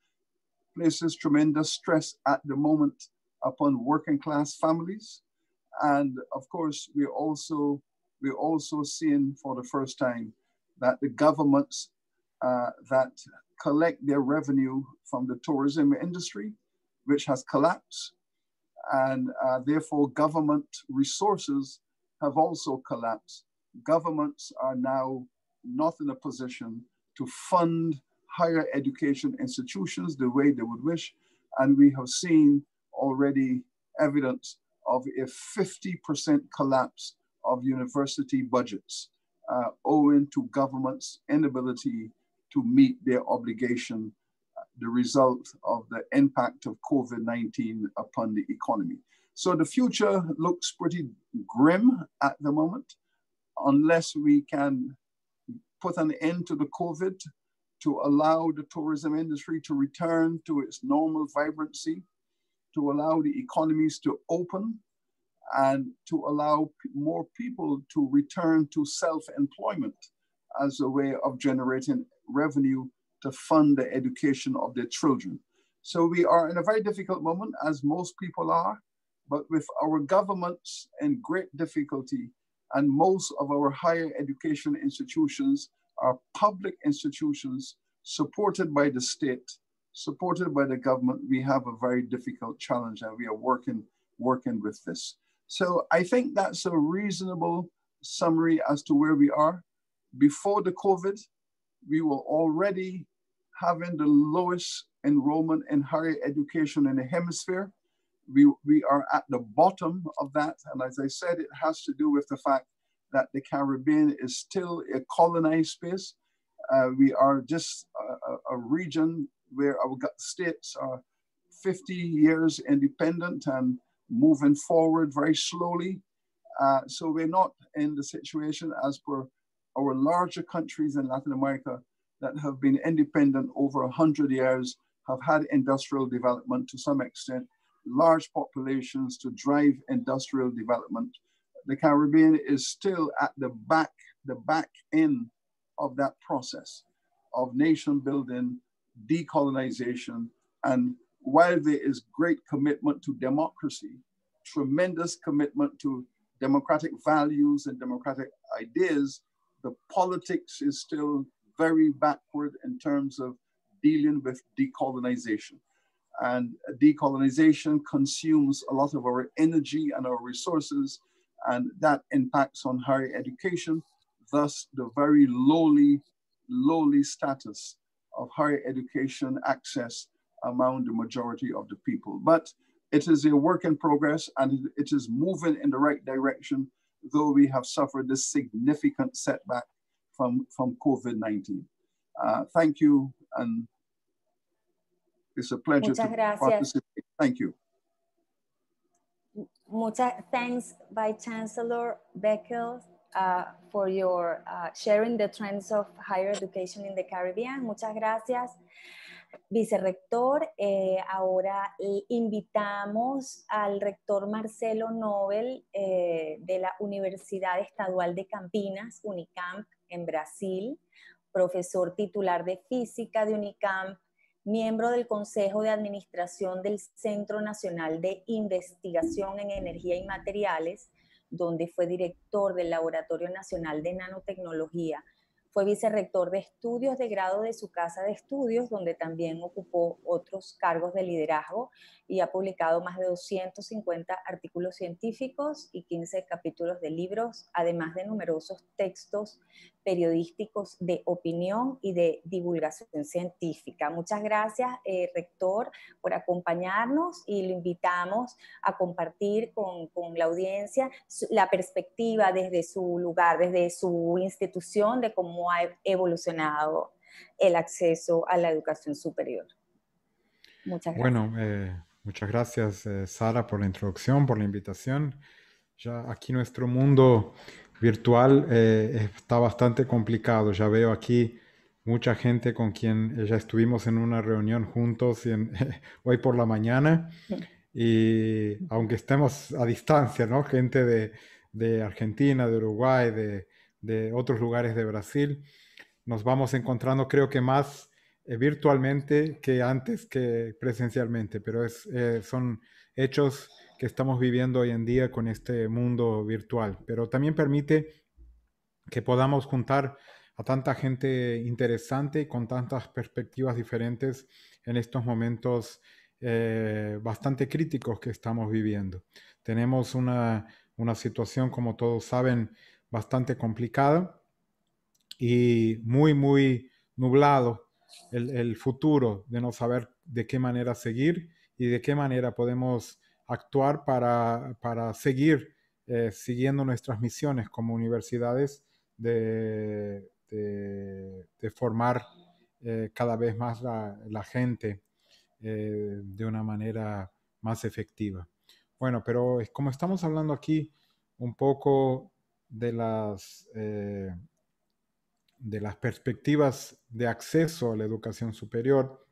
D: places tremendous stress at the moment upon working class families. And of course, we're also seeing for the first time that the governments that collect their revenue from the tourism industry, which has collapsed, and therefore government resources have also collapsed. Governments are now not in a position to fund higher education institutions the way they would wish. And we have seen already evidence of a 50% collapse of university budgets owing to government's inability to meet their obligation, the result of the impact of COVID-19 upon the economy. So the future looks pretty grim at the moment, unless we can put an end to the COVID, to allow the tourism industry to return to its normal vibrancy, to allow the economies to open, and to allow more people to return to self-employment as a way of generating revenue to fund the education of their children. So we are in a very difficult moment, as most people are, but with our governments in great difficulty, and most of our higher education institutions are public institutions supported by the state, supported by the government. We have a very difficult challenge, and we are working with this. So I think that's a reasonable summary as to where we are. Before the COVID, we were already having the lowest enrollment in higher education in the hemisphere. We are at the bottom of that. And as I said, it has to do with the fact that the Caribbean is still a colonized space. We are just a region where our states are 50 years independent and moving forward very slowly. So we're not in the situation as per our larger countries in Latin America that have been independent over 100 years, have had industrial development to some extent, large populations to drive industrial development. The Caribbean is still at the back end of that process of nation building, decolonization. And while there is great commitment to democracy, tremendous commitment to democratic values and democratic ideas, the politics is still very backward in terms of dealing with decolonization. And decolonization consumes a lot of our energy and our resources, and that impacts on higher education. thus the very lowly status of higher education access among the majority of the people. But it is a work in progress, and it is moving in the right direction, though we have suffered this significant setback from COVID-19. Thank you, and it's a pleasure to participate. Thank you.
A: Muchas thanks, Vice Chancellor Beckles, for your sharing the trends of higher education in the Caribbean. Muchas gracias, Vicerrector. Ahora invitamos al rector Marcelo Nobel de la Universidad Estadual de Campinas, UNICAMP, en Brasil, profesor titular de Física de UNICAMP, miembro del Consejo de Administración del Centro Nacional de Investigación en Energía y Materiales, donde fue director del Laboratorio Nacional de Nanotecnología. Fue vicerrector de estudios de grado de su casa de estudios, donde también ocupó otros cargos de liderazgo y ha publicado más de 250 artículos científicos y 15 capítulos de libros, además de numerosos textos periodísticos de opinión y de divulgación científica. Muchas gracias, rector, por acompañarnos, y lo invitamos a compartir con la audiencia la perspectiva desde su lugar, desde su institución, de cómo ha evolucionado el acceso a la educación superior. Muchas gracias.
E: Bueno, muchas gracias, Sara, por la introducción, por la invitación. Ya aquí nuestro mundo virtual está bastante complicado. Ya veo aquí mucha gente con quien ya estuvimos en una reunión juntos hoy por la mañana. Y aunque estemos a distancia, ¿no? Gente de Argentina, de Uruguay, de otros lugares de Brasil, nos vamos encontrando, creo que más virtualmente que antes que presencialmente, pero son hechos que estamos viviendo hoy en día con este mundo virtual, pero también permite que podamos juntar a tanta gente interesante y con tantas perspectivas diferentes en estos momentos bastante críticos que estamos viviendo. Tenemos una situación, como todos saben, bastante complicada y muy nublado el futuro, de no saber de qué manera seguir y de qué manera podemos actuar para seguir siguiendo nuestras misiones como universidades de formar cada vez más la gente de una manera más efectiva. Bueno, pero como estamos hablando aquí un poco de las perspectivas de acceso a la educación superior,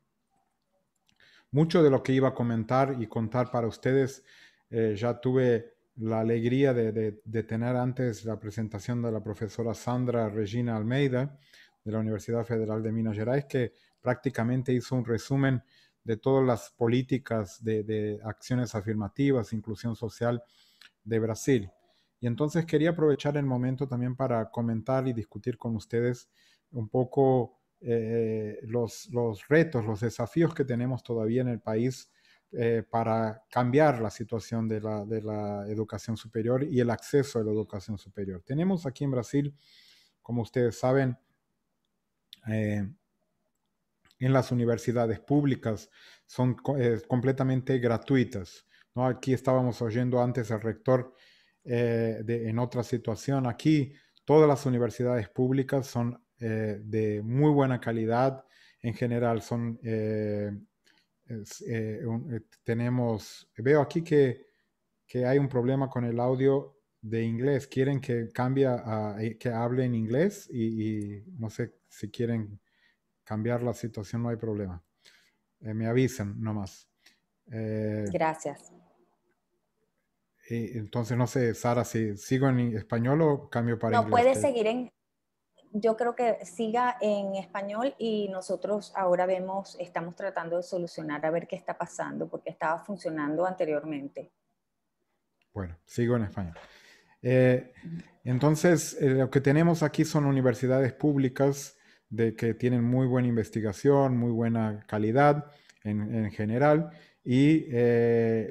E: mucho de lo que iba a comentar y contar para ustedes, ya tuve la alegría de tener antes la presentación de la profesora Sandra Regina Almeida de la Universidad Federal de Minas Gerais, que prácticamente hizo un resumen de todas las políticas de acciones afirmativas, inclusión social de Brasil. Y entonces quería aprovechar el momento también para comentar y discutir con ustedes un poco los retos, los desafíos que tenemos todavía en el país para cambiar la situación de la educación superior y el acceso a la educación superior. Tenemos aquí en Brasil, como ustedes saben, en las universidades públicas son completamente gratuitas, ¿no? Aquí estábamos oyendo antes al rector en otra situación. Aquí todas las universidades públicas son de muy buena calidad. En general son veo aquí que hay un problema con el audio de inglés. ¿Quieren que cambie que hable en inglés? Y no sé si quieren cambiar la situación, no hay problema. Me avisan nomás.
A: Gracias.
E: Entonces, no sé, Sara, si sigo en español o cambio para inglés.
A: No, puede seguir yo creo que siga en español, y nosotros ahora estamos tratando de solucionar a ver qué está pasando, porque estaba funcionando anteriormente.
E: Bueno, sigo en español. Entonces, lo que tenemos aquí son universidades públicas que tienen muy buena investigación, muy buena calidad. en general. Y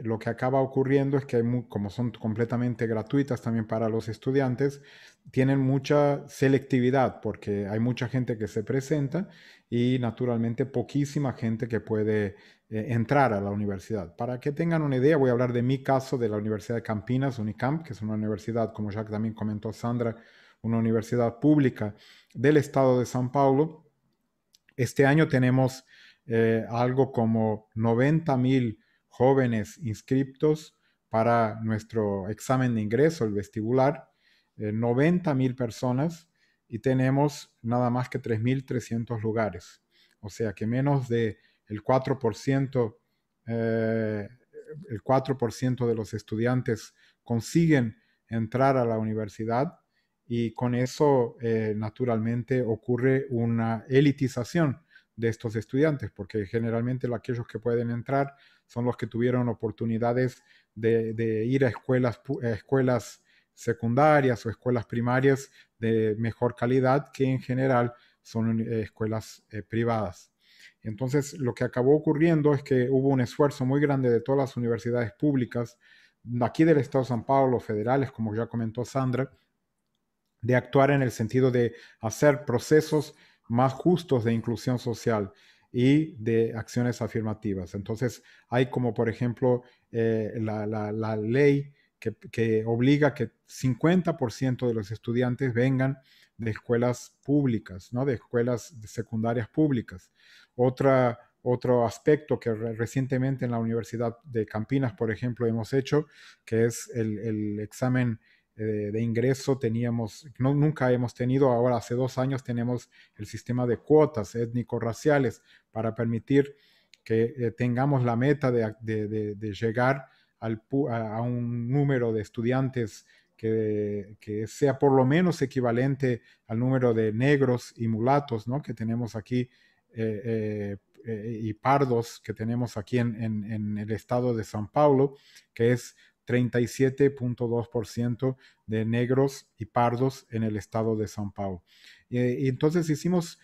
E: lo que acaba ocurriendo es que como son completamente gratuitas también para los estudiantes, tienen mucha selectividad porque hay mucha gente que se presenta y naturalmente poquísima gente que puede entrar a la universidad. Para que tengan una idea, voy a hablar de mi caso de la Universidad de Campinas, Unicamp, que es una universidad, como ya también comentó Sandra, una universidad pública del estado de São Paulo. Este año tenemos algo como 90,000 jóvenes inscriptos para nuestro examen de ingreso, el vestibular, 90,000 personas, y tenemos nada más que 3,300 lugares. O sea que menos del 4%, el 4% de los estudiantes consiguen entrar a la universidad, y con eso naturalmente ocurre una elitización de estos estudiantes, porque generalmente aquellos que pueden entrar son los que tuvieron oportunidades de ir a escuelas secundarias o escuelas primarias de mejor calidad, que en general son escuelas privadas. Entonces, lo que acabó ocurriendo es que hubo un esfuerzo muy grande de todas las universidades públicas, aquí del Estado de São Paulo, federales, como ya comentó Sandra, de actuar en el sentido de hacer procesos más justos de inclusión social y de acciones afirmativas. Entonces, hay como, por ejemplo, la ley que obliga que 50% de los estudiantes vengan de escuelas públicas, ¿no? De escuelas secundarias públicas. Otro aspecto que recientemente en la Universidad de Campinas, por ejemplo, hemos hecho, que es el examen de ingreso. Nunca hemos tenido, ahora hace 2 años tenemos el sistema de cuotas étnico-raciales para permitir que tengamos la meta de llegar a un número de estudiantes que sea por lo menos equivalente al número de negros y mulatos, ¿no?, que tenemos aquí, y pardos que tenemos aquí en el estado de São Paulo, que es 37.2% de negros y pardos en el estado de São Paulo. Y entonces hicimos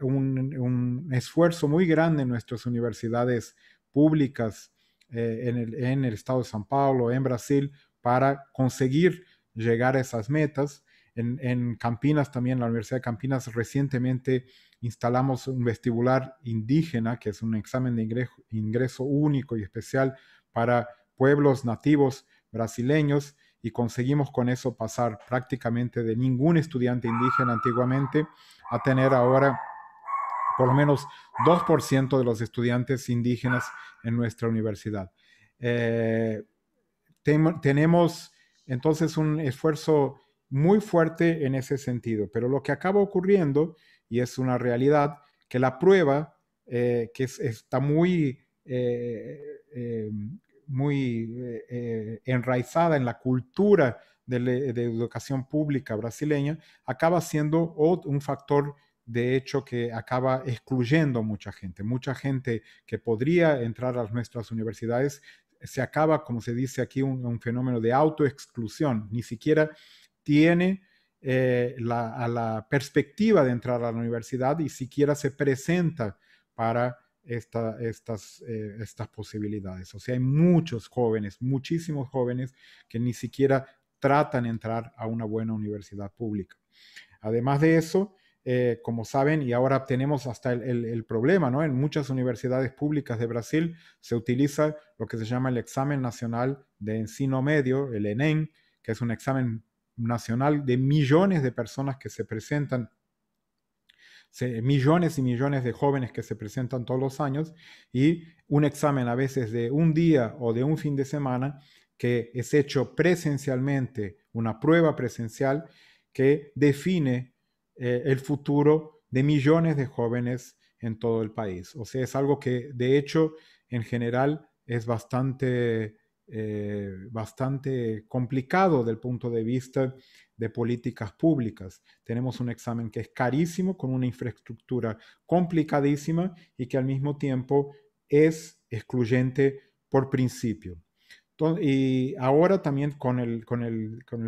E: un esfuerzo muy grande en nuestras universidades públicas en el estado de São Paulo, en Brasil, para conseguir llegar a esas metas. En Campinas también, la Universidad de Campinas, recientemente instalamos un vestibular indígena, que es un examen de ingreso único y especial para pueblos nativos brasileños, y conseguimos con eso pasar prácticamente de ningún estudiante indígena antiguamente a tener ahora por lo menos 2% de los estudiantes indígenas en nuestra universidad. Tenemos entonces un esfuerzo muy fuerte en ese sentido, pero lo que acaba ocurriendo, y es una realidad, que la prueba, que está muy enraizada en la cultura de educación pública brasileña, acaba siendo un factor de hecho que acaba excluyendo mucha gente que podría entrar a nuestras universidades. Se acaba, como se dice aquí, un fenómeno de autoexclusión. Ni siquiera tiene la perspectiva de entrar a la universidad y siquiera se presenta para estas posibilidades. O sea, hay muchos jóvenes, muchísimos jóvenes, que ni siquiera tratan de entrar a una buena universidad pública. Además de eso, como saben, y ahora tenemos hasta el problema, ¿no? En muchas universidades públicas de Brasil se utiliza lo que se llama el Examen Nacional de Ensino Medio, el ENEM, que es un examen nacional de millones de personas que se presentan, millones y millones de jóvenes que se presentan todos los años, y un examen a veces de un día o de un fin de semana que es hecho presencialmente, una prueba presencial que define el futuro de millones de jóvenes en todo el país. O sea, es algo que de hecho en general es bastante complicado del punto de vista de políticas públicas. Tenemos un examen que es carísimo, con una infraestructura complicadísima y que al mismo tiempo es excluyente por principio. Y ahora también con el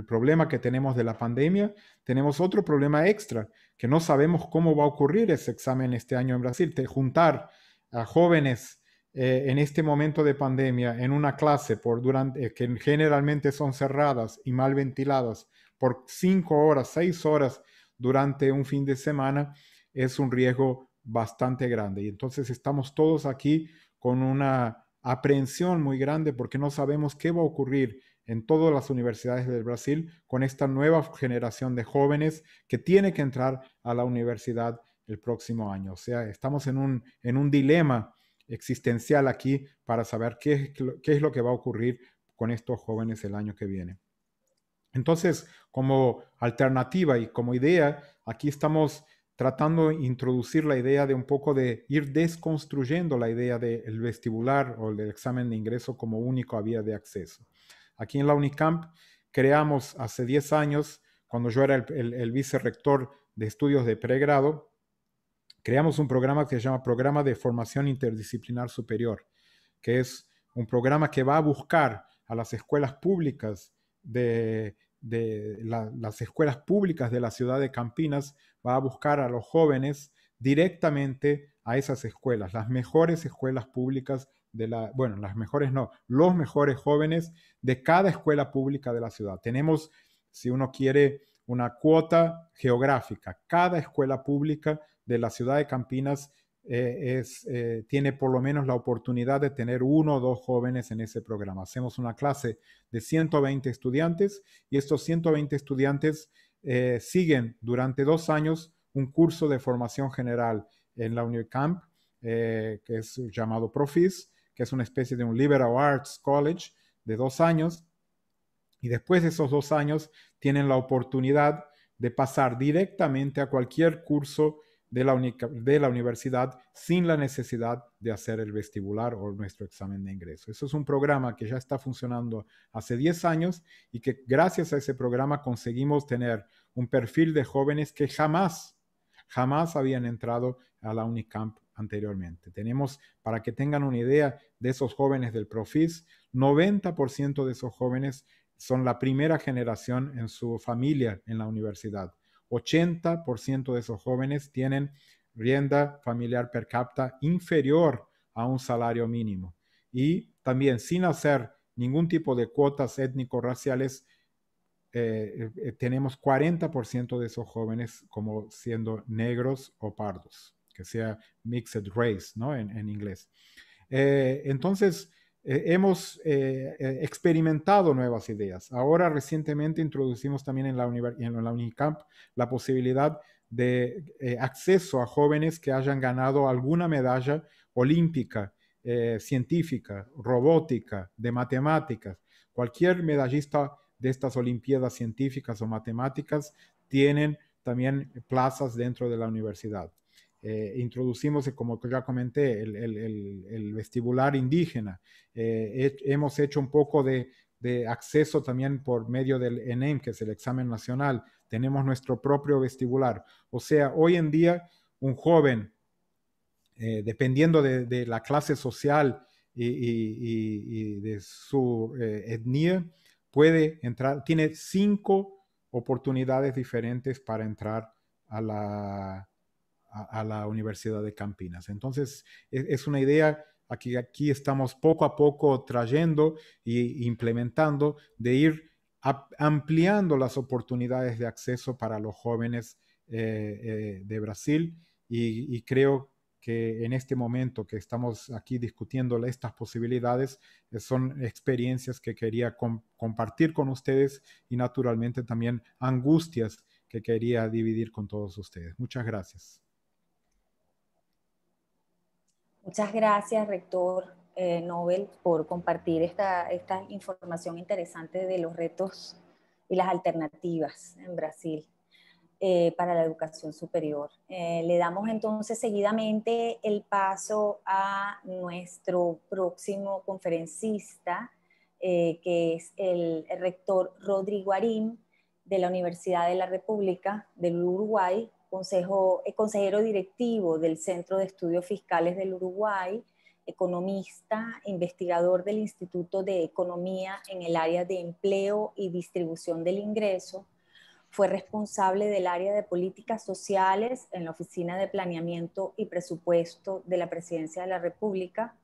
E: problema que tenemos de la pandemia, tenemos otro problema extra, que no sabemos cómo va a ocurrir ese examen este año en Brasil. Juntar a jóvenes en este momento de pandemia en una clase que generalmente son cerradas y mal ventiladas por 5 horas, 6 horas durante un fin de semana, es un riesgo bastante grande. Y entonces estamos todos aquí con una aprehensión muy grande porque no sabemos qué va a ocurrir en todas las universidades del Brasil con esta nueva generación de jóvenes que tiene que entrar a la universidad el próximo año. O sea, estamos en un dilema existencial aquí para saber qué es lo que va a ocurrir con estos jóvenes el año que viene. Entonces, como alternativa y como idea, aquí estamos tratando de introducir la idea de un poco de ir desconstruyendo la idea del vestibular o del examen de ingreso como única vía de acceso. Aquí en la Unicamp creamos hace 10 años, cuando yo era el vicerrector de estudios de pregrado, creamos un programa que se llama Programa de Formación Interdisciplinar Superior, que es un programa que va a buscar a las escuelas públicas las escuelas públicas de la ciudad de Campinas, va a buscar a los jóvenes directamente a esas escuelas, las mejores escuelas públicas bueno, las mejores no, los mejores jóvenes de cada escuela pública de la ciudad. Tenemos, si uno quiere, una cuota geográfica. Cada escuela pública de la ciudad de Campinas tiene por lo menos la oportunidad de tener 1 o 2 jóvenes en ese programa. Hacemos una clase de 120 estudiantes y estos 120 estudiantes siguen durante 2 años un curso de formación general en la Unicamp, que es llamado Profis, que es una especie de un liberal arts college de 2 años. Y después de esos 2 años tienen la oportunidad de pasar directamente a cualquier curso de la universidad sin la necesidad de hacer el vestibular o nuestro examen de ingreso. Eso es un programa que ya está funcionando hace 10 años y que gracias a ese programa conseguimos tener un perfil de jóvenes que jamás habían entrado a la Unicamp anteriormente. Tenemos, para que tengan una idea de esos jóvenes del Profis, 90% de esos jóvenes son la primera generación en su familia en la universidad. 80% de esos jóvenes tienen renta familiar per cápita inferior a un salario mínimo. Y también sin hacer ningún tipo de cuotas étnico-raciales, tenemos 40% de esos jóvenes como siendo negros o pardos, que sea mixed race, ¿no? en inglés. Entonces, hemos experimentado nuevas ideas. Ahora recientemente introducimos también en la Unicamp la posibilidad de acceso a jóvenes que hayan ganado alguna medalla olímpica, científica, robótica, de matemáticas. Cualquier medallista de estas olimpiadas científicas o matemáticas tienen también plazas dentro de la universidad. Introducimos, como ya comenté, el vestibular indígena. Hemos hecho un poco de acceso también por medio del ENEM, que es el examen nacional. Tenemos nuestro propio vestibular. O sea, hoy en día un joven, dependiendo de la clase social y de su etnia, puede entrar, tiene 5 oportunidades diferentes para entrar a la Universidad de Campinas. Entonces, es una idea aquí estamos poco a poco trayendo e implementando de ir ampliando las oportunidades de acceso para los jóvenes de Brasil y creo que en este momento que estamos aquí discutiendo estas posibilidades, son experiencias que quería compartir con ustedes y naturalmente también angustias que quería dividir con todos ustedes. Muchas gracias.
A: Muchas gracias, rector Nobel, por compartir esta información interesante de los retos y las alternativas en Brasil para la educación superior. Le damos entonces seguidamente el paso a nuestro próximo conferencista, que es el rector Rodrigo Arim, de la Universidad de la República del Uruguay, consejero directivo del Centro de Estudios Fiscales del Uruguay, economista, investigador del Instituto de Economía en el área de empleo y distribución del ingreso. Fue responsable del área de políticas sociales en la Oficina de Planeamiento y Presupuesto de la Presidencia de la República.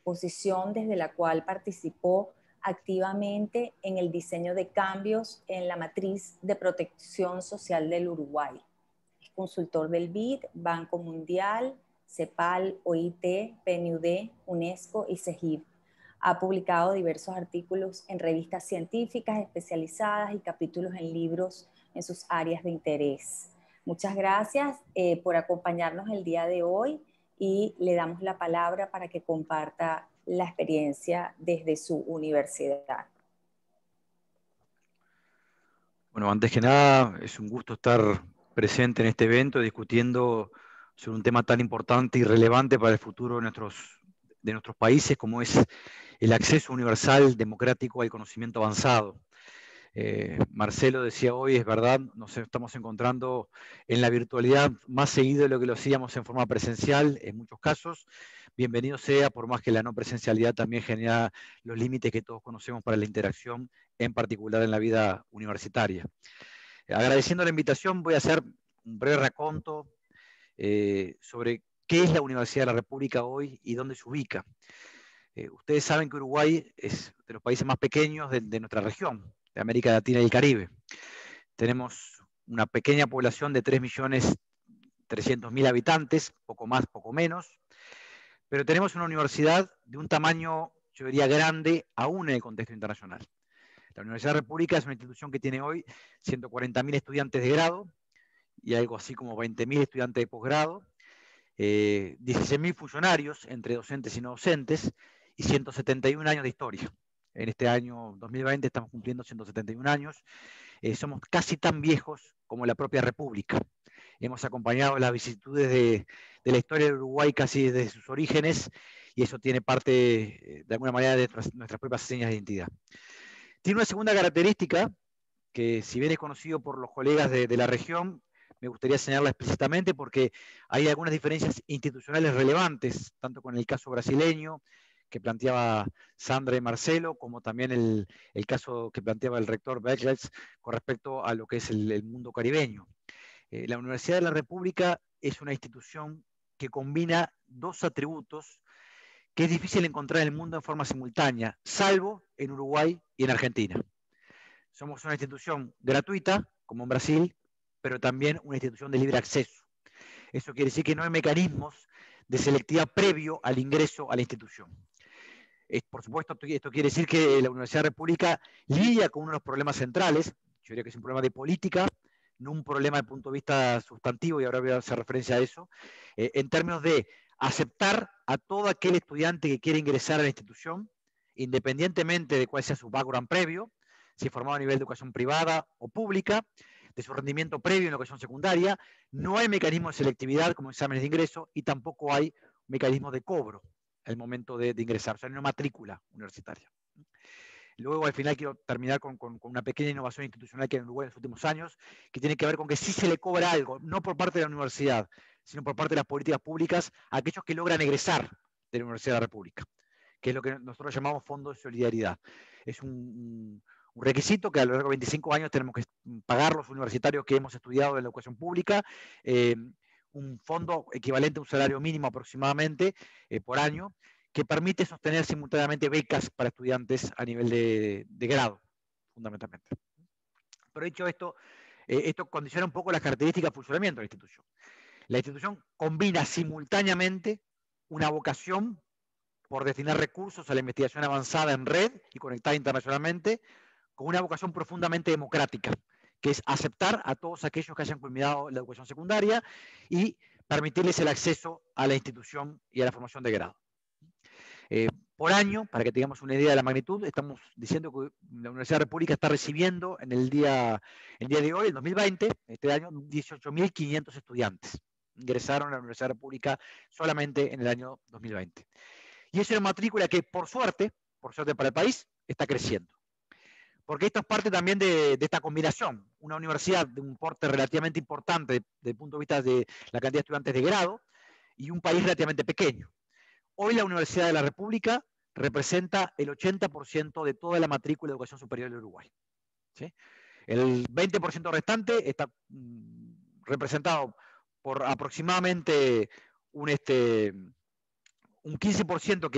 A: posición desde la cual participó activamente en el diseño de cambios en la matriz de protección social del Uruguay. Es consultor del BID, Banco Mundial, CEPAL, OIT, PNUD, UNESCO y CEGIP. Ha publicado diversos artículos en revistas científicas especializadas y capítulos en libros en sus áreas de interés. Muchas gracias por acompañarnos el día de hoy y le damos la palabra para que comparta la experiencia desde su universidad.
F: Bueno, antes que nada, es un gusto estar presente en este evento discutiendo sobre un tema tan importante y relevante para el futuro de nuestros países como es el acceso universal democrático al conocimiento avanzado. Marcelo decía hoy, es verdad, nos estamos encontrando en la virtualidad más seguido de lo que lo hacíamos en forma presencial en muchos casos. Bienvenido sea, por más que la no presencialidad también genera los límites que todos conocemos para la interacción, en particular en la vida universitaria. Agradeciendo la invitación, voy a hacer un breve raconto sobre qué es la Universidad de la República hoy y dónde se ubica. Ustedes saben que Uruguay es de los países más pequeños de nuestra región, de América Latina y el Caribe. Tenemos una pequeña población de 3.300.000 habitantes, poco más, poco menos, pero tenemos una universidad de un tamaño, yo diría, grande, aún en el contexto internacional. La Universidad de la República es una institución que tiene hoy 140.000 estudiantes de grado y algo así como 20.000 estudiantes de posgrado, 16.000 funcionarios entre docentes y no docentes y 171 años de historia. En este año 2020 estamos cumpliendo 171 años. Somos casi tan viejos como la propia República. Hemos acompañado las vicisitudes de la historia de Uruguay casi desde sus orígenes y eso tiene parte, de alguna manera, de nuestras propias señas de identidad. Tiene una segunda característica que, si bien es conocido por los colegas de la región, me gustaría señalarla explícitamente porque hay algunas diferencias institucionales relevantes, tanto con el caso brasileño que planteaba Sandra y Marcelo, como también el caso que planteaba el rector Beckles con respecto a lo que es el mundo caribeño. La Universidad de la República es una institución que combina dos atributos que es difícil encontrar en el mundo en forma simultánea, salvo en Uruguay y en Argentina. Somos una institución gratuita, como en Brasil, pero también una institución de libre acceso. Eso quiere decir que no hay mecanismos de selectividad previo al ingreso a la institución. Por supuesto, esto quiere decir que la Universidad de la República lidia con uno de los problemas centrales, yo diría que es un problema de política, no un problema desde el punto de vista sustantivo, y ahora voy a hacer referencia a eso, en términos de aceptar a todo aquel estudiante que quiere ingresar a la institución, independientemente de cuál sea su background previo, si es formado a nivel de educación privada o pública, de su rendimiento previo en la educación secundaria. No hay mecanismo de selectividad como exámenes de ingreso y tampoco hay mecanismo de cobro al momento de ingresar, o sea, no hay una matrícula universitaria. Luego, al final, quiero terminar con una pequeña innovación institucional que hay en Uruguay en los últimos años, que tiene que ver con que sí se le cobra algo, no por parte de la universidad, sino por parte de las políticas públicas, a aquellos que logran egresar de la Universidad de la República, que es lo que nosotros llamamos Fondo de Solidaridad. Es un requisito que a lo largo de 25 años tenemos que pagar los universitarios que hemos estudiado en la educación pública, un fondo equivalente a un salario mínimo aproximadamente por año, que permite sostener simultáneamente becas para estudiantes a nivel de grado, fundamentalmente. Pero dicho esto, esto condiciona un poco las características de funcionamiento de la institución. La institución combina simultáneamente una vocación por destinar recursos a la investigación avanzada en red y conectada internacionalmente, con una vocación profundamente democrática, que es aceptar a todos aquellos que hayan culminado la educación secundaria y permitirles el acceso a la institución y a la formación de grado. Por año, para que tengamos una idea de la magnitud, estamos diciendo que la Universidad de la República está recibiendo en el día de hoy, el 2020, este año, 18.500 estudiantes. Ingresaron a la Universidad de la República solamente en el año 2020. Y es una matrícula que, por suerte para el país, está creciendo. Porque esto es parte también de esta combinación. Una universidad de un porte relativamente importante desde el punto de vista de la cantidad de estudiantes de grado y un país relativamente pequeño. Hoy la Universidad de la República representa el 80% de toda la matrícula de educación superior de Uruguay. ¿Sí? El 20% restante está representado por aproximadamente un un 15%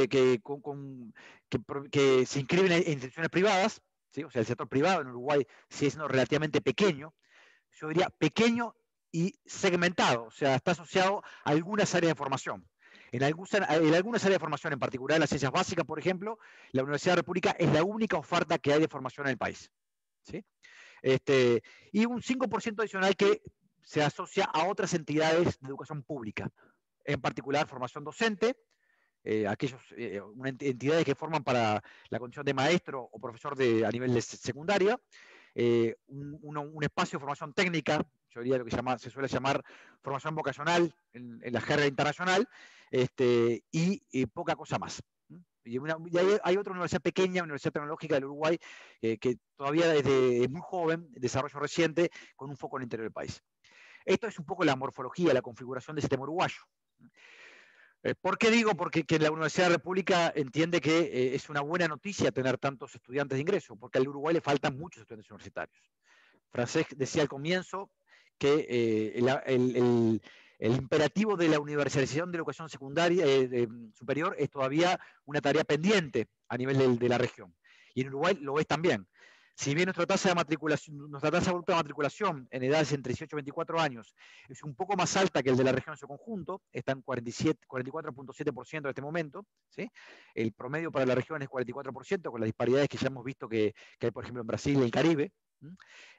F: que se inscriben en instituciones privadas, ¿sí? O sea, el sector privado en Uruguay sigue siendo relativamente pequeño, yo diría pequeño y segmentado, o sea, está asociado a algunas áreas de formación. En algunas áreas de formación, en particular las ciencias básicas, por ejemplo, la Universidad de la República es la única oferta que hay de formación en el país, ¿sí? Y un 5% adicional que se asocia a otras entidades de educación pública, en particular formación docente, entidades que forman para la condición de maestro o profesor a nivel de secundaria, un espacio de formación técnica, yo diría lo que se suele llamar formación vocacional en la jerga internacional, y poca cosa más. Y hay otra universidad pequeña, Universidad Tecnológica del Uruguay, que todavía es muy joven, desarrollo reciente, con un foco en el interior del país. Esto es un poco la morfología, la configuración del sistema uruguayo. ¿Por qué digo? Porque la Universidad de la República entiende que es una buena noticia tener tantos estudiantes de ingreso, porque al Uruguay le faltan muchos estudiantes universitarios. Francesc decía al comienzo que el imperativo de la universalización de la educación secundaria superior es todavía una tarea pendiente a nivel de la región. Y en Uruguay lo es también. Si bien nuestra tasa bruta de matriculación en edades entre 18 y 24 años es un poco más alta que el de la región en su conjunto, está en 44.7% en este momento, ¿sí? El promedio para la región es 44%, con las disparidades que ya hemos visto que hay, por ejemplo, en Brasil y el Caribe.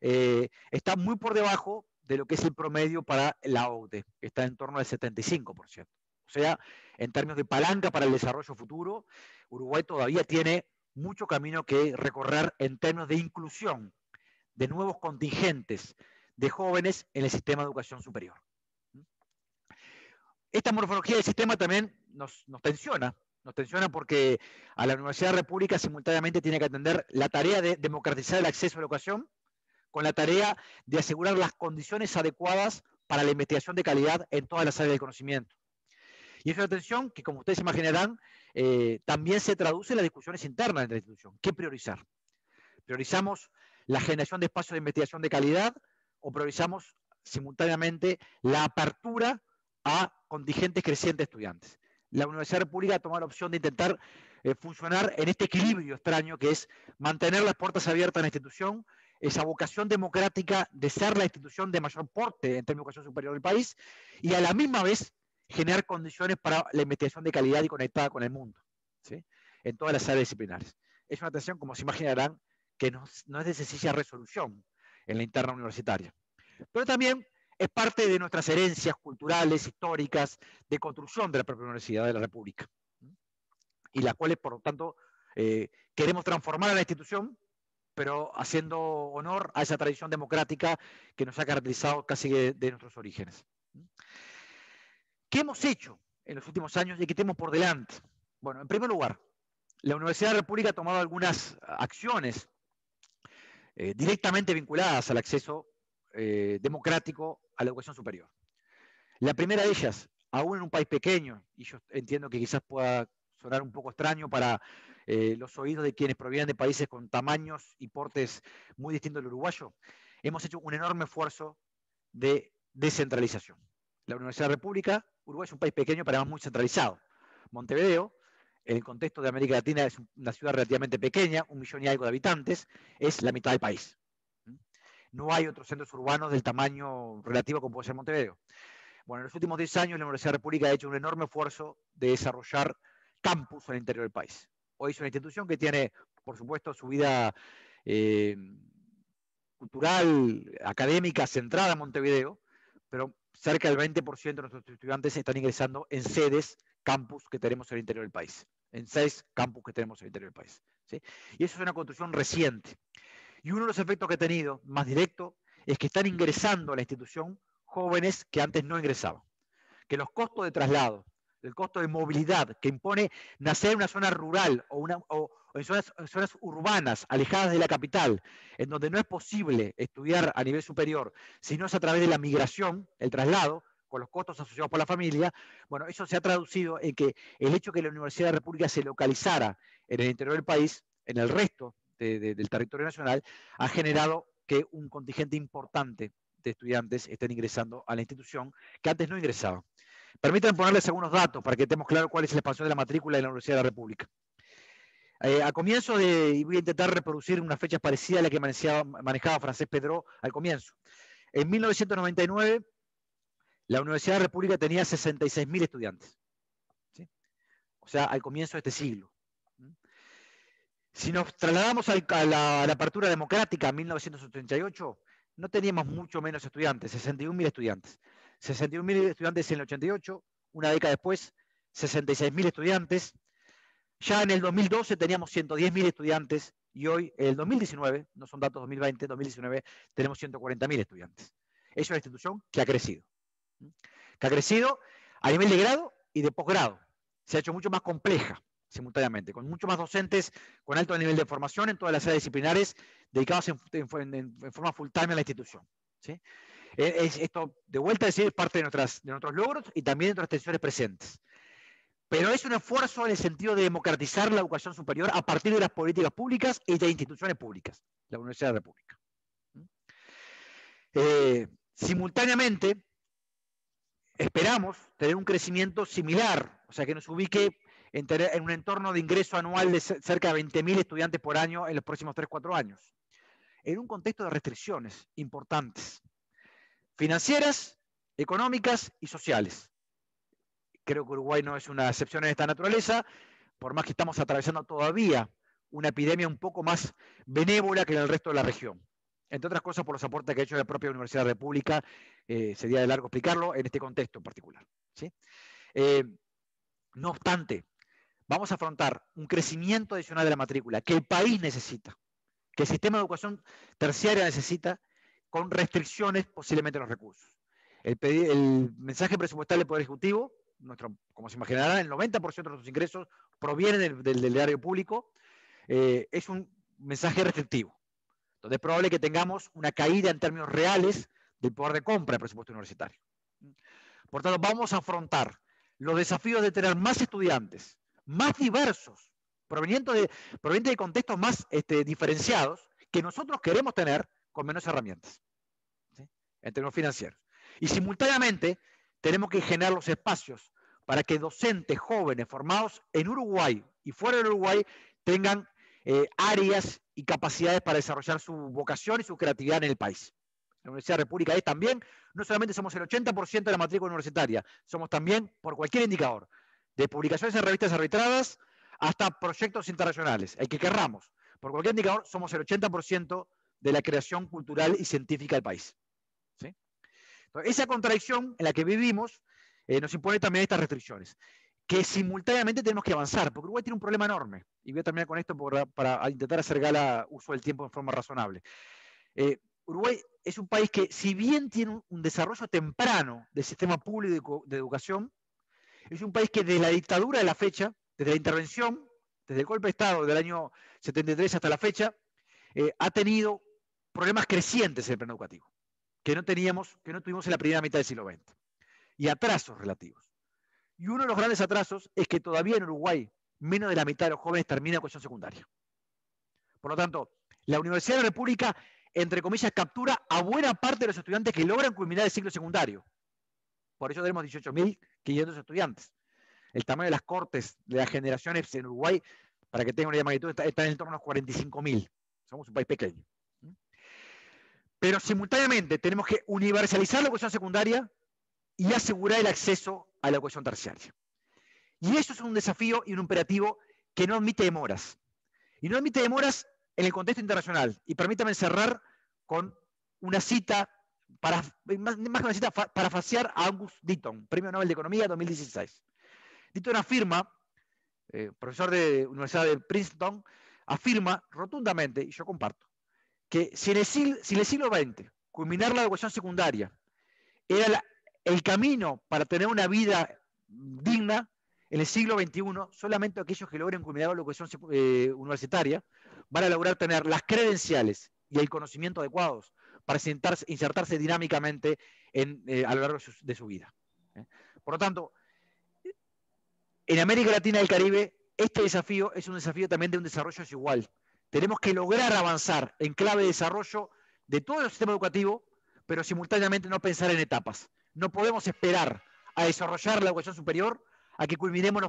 F: Está muy por debajo de lo que es el promedio para la OCDE, que está en torno al 75%. O sea, en términos de palanca para el desarrollo futuro, Uruguay todavía tiene mucho camino que recorrer en términos de inclusión de nuevos contingentes de jóvenes en el sistema de educación superior. Esta morfología del sistema también nos tensiona porque a la Universidad de la República simultáneamente tiene que atender la tarea de democratizar el acceso a la educación con la tarea de asegurar las condiciones adecuadas para la investigación de calidad en todas las áreas del conocimiento. Y es una tensión que, como ustedes imaginarán, también se traduce en las discusiones internas de la institución. ¿Qué priorizar? ¿Priorizamos la generación de espacios de investigación de calidad o priorizamos simultáneamente la apertura a contingentes crecientes de estudiantes? La Universidad de la República ha tomado la opción de intentar funcionar en este equilibrio extraño que es mantener las puertas abiertas a la institución, esa vocación democrática de ser la institución de mayor porte en términos de educación superior del país, y a la misma vez generar condiciones para la investigación de calidad y conectada con el mundo, ¿sí? En todas las áreas disciplinares. Es una tensión, como se imaginarán, que no es de sencilla resolución en la interna universitaria. Pero también es parte de nuestras herencias culturales, históricas, de construcción de la propia Universidad de la República, y las cuales, por lo tanto, queremos transformar a la institución, pero haciendo honor a esa tradición democrática que nos ha caracterizado casi de nuestros orígenes. ¿Qué hemos hecho en los últimos años y qué tenemos por delante? Bueno, en primer lugar, la Universidad de la República ha tomado algunas acciones directamente vinculadas al acceso democrático a la educación superior. La primera de ellas, aún en un país pequeño, y yo entiendo que quizás pueda sonar un poco extraño para los oídos de quienes provienen de países con tamaños y portes muy distintos del uruguayo, hemos hecho un enorme esfuerzo de descentralización. La Universidad de la República, Uruguay es un país pequeño, pero además muy centralizado. Montevideo, en el contexto de América Latina, es una ciudad relativamente pequeña, 1 millón y algo de habitantes, es la mitad del país. No hay otros centros urbanos del tamaño relativo como puede ser Montevideo. Bueno, en los últimos 10 años la Universidad de la República ha hecho un enorme esfuerzo de desarrollar campus en el interior del país. Hoy es una institución que tiene, por supuesto, su vida cultural, académica, centrada en Montevideo, pero cerca del 20% de nuestros estudiantes están ingresando en sedes, campus que tenemos en el interior del país, en 6 campus que tenemos en el interior del país, ¿sí? Y eso es una construcción reciente. Y uno de los efectos que ha tenido, más directo, es que están ingresando a la institución jóvenes que antes no ingresaban. Que los costos de traslado, el costo de movilidad que impone nacer en una zona rural o en zonas urbanas, alejadas de la capital, en donde no es posible estudiar a nivel superior, sino es a través de la migración, el traslado, con los costos asociados por la familia, bueno, eso se ha traducido en que el hecho de que la Universidad de la República se localizara en el interior del país, en el resto del territorio nacional, ha generado que un contingente importante de estudiantes estén ingresando a la institución que antes no ingresaban. Permítanme ponerles algunos datos para que estemos claros cuál es la expansión de la matrícula en la Universidad de la República. A comienzo y voy a intentar reproducir una fecha parecida a la que manejaba Francesc Pedró al comienzo. En 1999, la Universidad de la República tenía 66.000 estudiantes. ¿Sí? O sea, al comienzo de este siglo. Si nos trasladamos a la apertura democrática en 1988, no teníamos mucho menos estudiantes, 61.000 estudiantes. 61.000 estudiantes en el 88, una década después, 66.000 estudiantes. Ya en el 2012 teníamos 110.000 estudiantes y hoy, en el 2019, no son datos 2020, 2019, tenemos 140.000 estudiantes. Es una institución que ha crecido. Que ha crecido a nivel de grado y de posgrado. Se ha hecho mucho más compleja simultáneamente, con muchos más docentes con alto nivel de formación en todas las áreas disciplinares dedicados en forma full time a la institución. ¿Sí? Esto, de vuelta a decir, es parte de nuestros logros y también de nuestras tensiones presentes. Pero es un esfuerzo en el sentido de democratizar la educación superior a partir de las políticas públicas y de instituciones públicas, la Universidad de la República. Simultáneamente, esperamos tener un crecimiento similar, o sea, que nos ubique en un entorno de ingreso anual de cerca de 20.000 estudiantes por año en los próximos 3-4 años, en un contexto de restricciones importantes, financieras, económicas y sociales. Creo que Uruguay no es una excepción en esta naturaleza, por más que estamos atravesando todavía una epidemia un poco más benévola que en el resto de la región. Entre otras cosas por los aportes que ha hecho la propia Universidad de la República, sería de largo explicarlo, en este contexto en particular. ¿Sí? No obstante, vamos a afrontar un crecimiento adicional de la matrícula que el país necesita, que el sistema de educación terciaria necesita, con restricciones posiblemente en los recursos. El mensaje presupuestal del Poder Ejecutivo, como se imaginarán, el 90% de nuestros ingresos provienen del erario público, es un mensaje restrictivo. Entonces es probable que tengamos una caída en términos reales del poder de compra del presupuesto universitario. Por tanto, vamos a afrontar los desafíos de tener más estudiantes, más diversos, provenientes de contextos más diferenciados, que nosotros queremos tener con menos herramientas, ¿sí? En términos financieros. Y simultáneamente tenemos que generar los espacios para que docentes jóvenes formados en Uruguay y fuera de Uruguay tengan áreas y capacidades para desarrollar su vocación y su creatividad en el país. La Universidad de la República es también, no solamente somos el 80% de la matrícula universitaria, somos también, por cualquier indicador, de publicaciones en revistas arbitradas hasta proyectos internacionales, el que querramos. Por cualquier indicador, somos el 80% de la creación cultural y científica del país. ¿Sí? Entonces, esa contradicción en la que vivimos nos impone también estas restricciones, que simultáneamente tenemos que avanzar, porque Uruguay tiene un problema enorme, y voy a terminar con esto para intentar hacer uso del tiempo de forma razonable. Uruguay es un país que, si bien tiene un desarrollo temprano del sistema público de educación, es un país que desde la dictadura de la fecha, desde la intervención, desde el golpe de Estado del año 73 hasta la fecha, ha tenido problemas crecientes en el plano educativo, que no tuvimos en la primera mitad del siglo XX, y atrasos relativos. Y uno de los grandes atrasos es que todavía en Uruguay menos de la mitad de los jóvenes termina educación secundaria. Por lo tanto, la Universidad de la República, entre comillas, captura a buena parte de los estudiantes que logran culminar el ciclo secundario. Por eso tenemos 18.500 estudiantes. El tamaño de las cortes de las generaciones en Uruguay, para que tengan una idea de magnitud, está en el torno a los 45.000. Somos un país pequeño. Pero simultáneamente tenemos que universalizar la educación secundaria y asegurar el acceso a la educación terciaria. Y eso es un desafío y un imperativo que no admite demoras. Y no admite demoras en el contexto internacional. Y permítame cerrar con una cita, más que una cita, parafasear a August Deaton, Premio Nobel de Economía 2016. Deaton afirma, profesor de la Universidad de Princeton, afirma rotundamente, y yo comparto, que si en el siglo XX culminar la educación secundaria era el camino para tener una vida digna, en el siglo XXI solamente aquellos que logren culminar la educación universitaria van a lograr tener las credenciales y el conocimiento adecuados para insertarse dinámicamente a lo largo de su vida. Por lo tanto, en América Latina y el Caribe, este desafío es un desafío también de un desarrollo desigual. Tenemos que lograr avanzar en clave de desarrollo de todo el sistema educativo, pero simultáneamente no pensar en etapas. No podemos esperar a desarrollar la educación superior, a que culminemos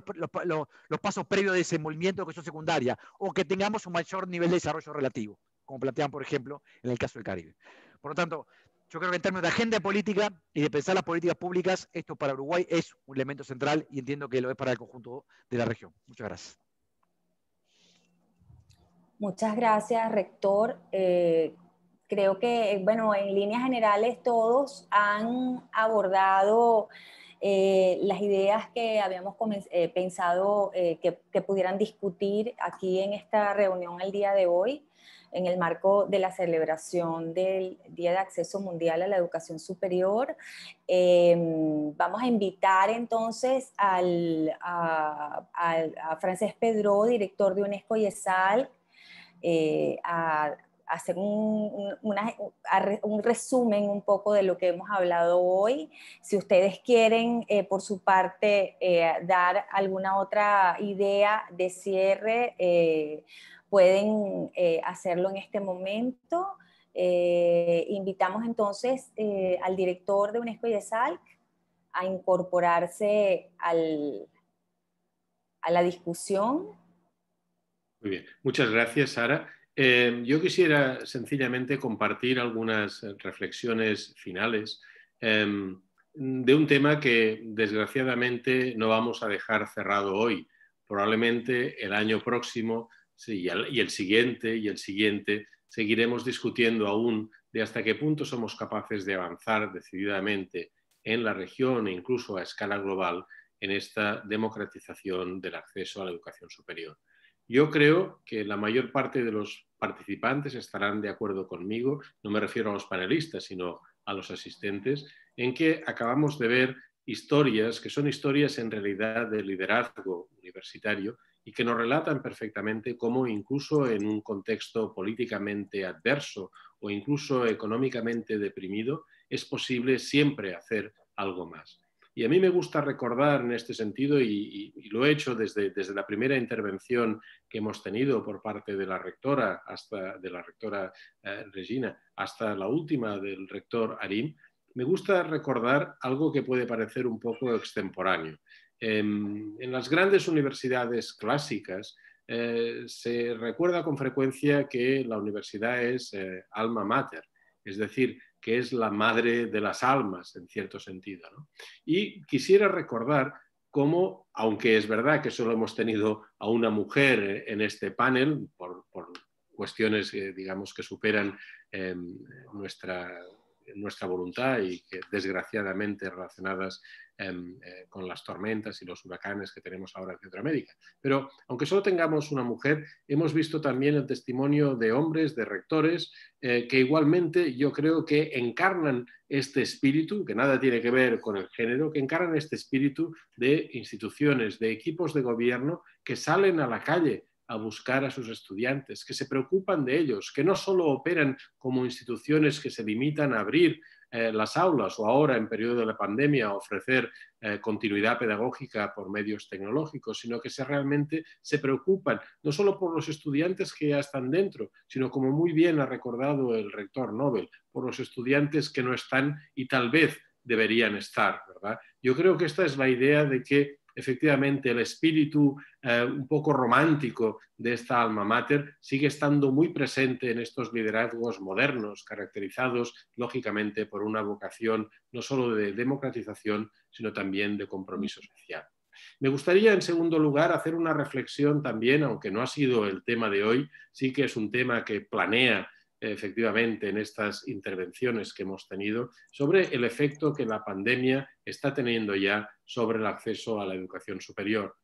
F: los pasos previos de desenvolvimiento de educación secundaria, o que tengamos un mayor nivel de desarrollo relativo, como plantean, por ejemplo, en el caso del Caribe. Por lo tanto, yo creo que en términos de agenda política y de pensar las políticas públicas, esto para Uruguay es un elemento central y entiendo que lo es para el conjunto de la región. Muchas gracias.
A: Muchas gracias, rector. Creo que, bueno, en líneas generales todos han abordado las ideas que habíamos pensado que pudieran discutir aquí en esta reunión el día de hoy, en el marco de la celebración del Día de Acceso Mundial a la Educación Superior. Vamos a invitar entonces a Francesc Pedró, director de UNESCO y ESALC, a hacer un resumen un poco de lo que hemos hablado hoy. Si ustedes quieren, por su parte, dar alguna otra idea de cierre, pueden hacerlo en este momento. Invitamos entonces al director de UNESCO y ESALC a incorporarse a la discusión.
B: Muy bien, muchas gracias, Sara. Yo quisiera sencillamente compartir algunas reflexiones finales de un tema que desgraciadamente no vamos a dejar cerrado hoy. Probablemente el año próximo y el siguiente seguiremos discutiendo aún de hasta qué punto somos capaces de avanzar decididamente en la región e incluso a escala global en esta democratización del acceso a la educación superior. Yo creo que la mayor parte de los participantes estarán de acuerdo conmigo, no me refiero a los panelistas, sino a los asistentes, en que acabamos de ver historias que son historias en realidad de liderazgo universitario y que nos relatan perfectamente cómo incluso en un contexto políticamente adverso o incluso económicamente deprimido es posible siempre hacer algo más. Y a mí me gusta recordar en este sentido, y lo he hecho desde la primera intervención que hemos tenido por parte de la rectora, Regina, hasta la última del rector Arim, me gusta recordar algo que puede parecer un poco extemporáneo. En las grandes universidades clásicas se recuerda con frecuencia que la universidad es alma mater, es decir, que es la madre de las almas, en cierto sentido, ¿no? Y quisiera recordar cómo, aunque es verdad que solo hemos tenido a una mujer en este panel, por cuestiones, digamos, que superan nuestra voluntad y que desgraciadamente relacionadas con las tormentas y los huracanes que tenemos ahora en Centroamérica. Pero aunque solo tengamos una mujer, hemos visto también el testimonio de hombres, de rectores, que igualmente yo creo que encarnan este espíritu, que nada tiene que ver con el género, que encarnan este espíritu de instituciones, de equipos de gobierno que salen a la calle a buscar a sus estudiantes, que se preocupan de ellos, que no solo operan como instituciones que se limitan a abrir las aulas o ahora en periodo de la pandemia a ofrecer continuidad pedagógica por medios tecnológicos, sino que realmente se preocupan no solo por los estudiantes que ya están dentro, sino como muy bien ha recordado el rector Nobel, por los estudiantes que no están y tal vez deberían estar, ¿verdad? Yo creo que esta es la idea de que efectivamente el espíritu un poco romántico de esta alma mater sigue estando muy presente en estos liderazgos modernos, caracterizados lógicamente por una vocación no solo de democratización, sino también de compromiso social. Me gustaría, en segundo lugar, hacer una reflexión también, aunque no ha sido el tema de hoy, sí que es un tema que planea efectivamente en estas intervenciones que hemos tenido sobre el efecto que la pandemia está teniendo ya sobre el acceso a la educación superior.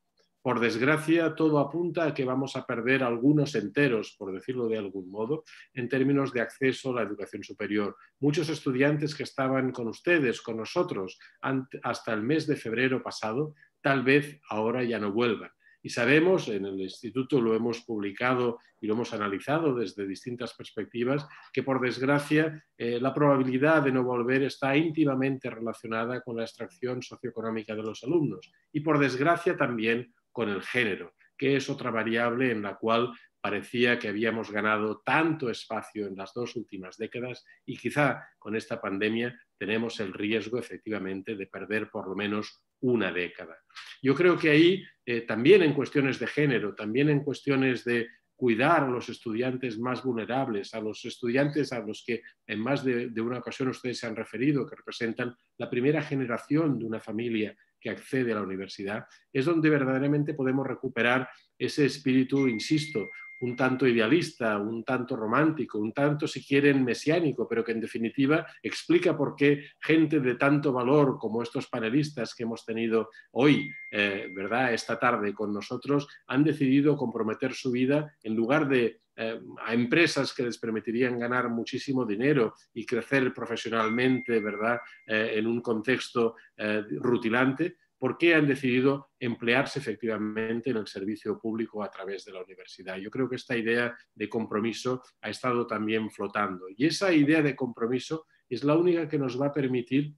B: Por desgracia, todo apunta a que vamos a perder algunos enteros, por decirlo de algún modo, en términos de acceso a la educación superior. Muchos estudiantes que estaban con ustedes, con nosotros, hasta el mes de febrero pasado, tal vez ahora ya no vuelvan. Y sabemos, en el Instituto lo hemos publicado y lo hemos analizado desde distintas perspectivas, que por desgracia la probabilidad de no volver está íntimamente relacionada con la extracción socioeconómica de los alumnos y por desgracia también con el género, que es otra variable en la cual parecía que habíamos ganado tanto espacio en las dos últimas décadas y quizá con esta pandemia tenemos el riesgo efectivamente de perder por lo menos una década. Yo creo que ahí también en cuestiones de género, también en cuestiones de cuidar a los estudiantes más vulnerables, a los estudiantes a los que en más de una ocasión ustedes se han referido, que representan la primera generación de una familia que accede a la universidad, es donde verdaderamente podemos recuperar ese espíritu, insisto, un tanto idealista, un tanto romántico, un tanto, si quieren, mesiánico, pero que en definitiva explica por qué gente de tanto valor como estos panelistas que hemos tenido hoy, ¿verdad?, esta tarde con nosotros, han decidido comprometer su vida en lugar de a empresas que les permitirían ganar muchísimo dinero y crecer profesionalmente, ¿verdad?, en un contexto rutilante. ¿Por qué han decidido emplearse efectivamente en el servicio público a través de la universidad? Yo creo que esta idea de compromiso ha estado también flotando. Y esa idea de compromiso es la única que nos va a permitir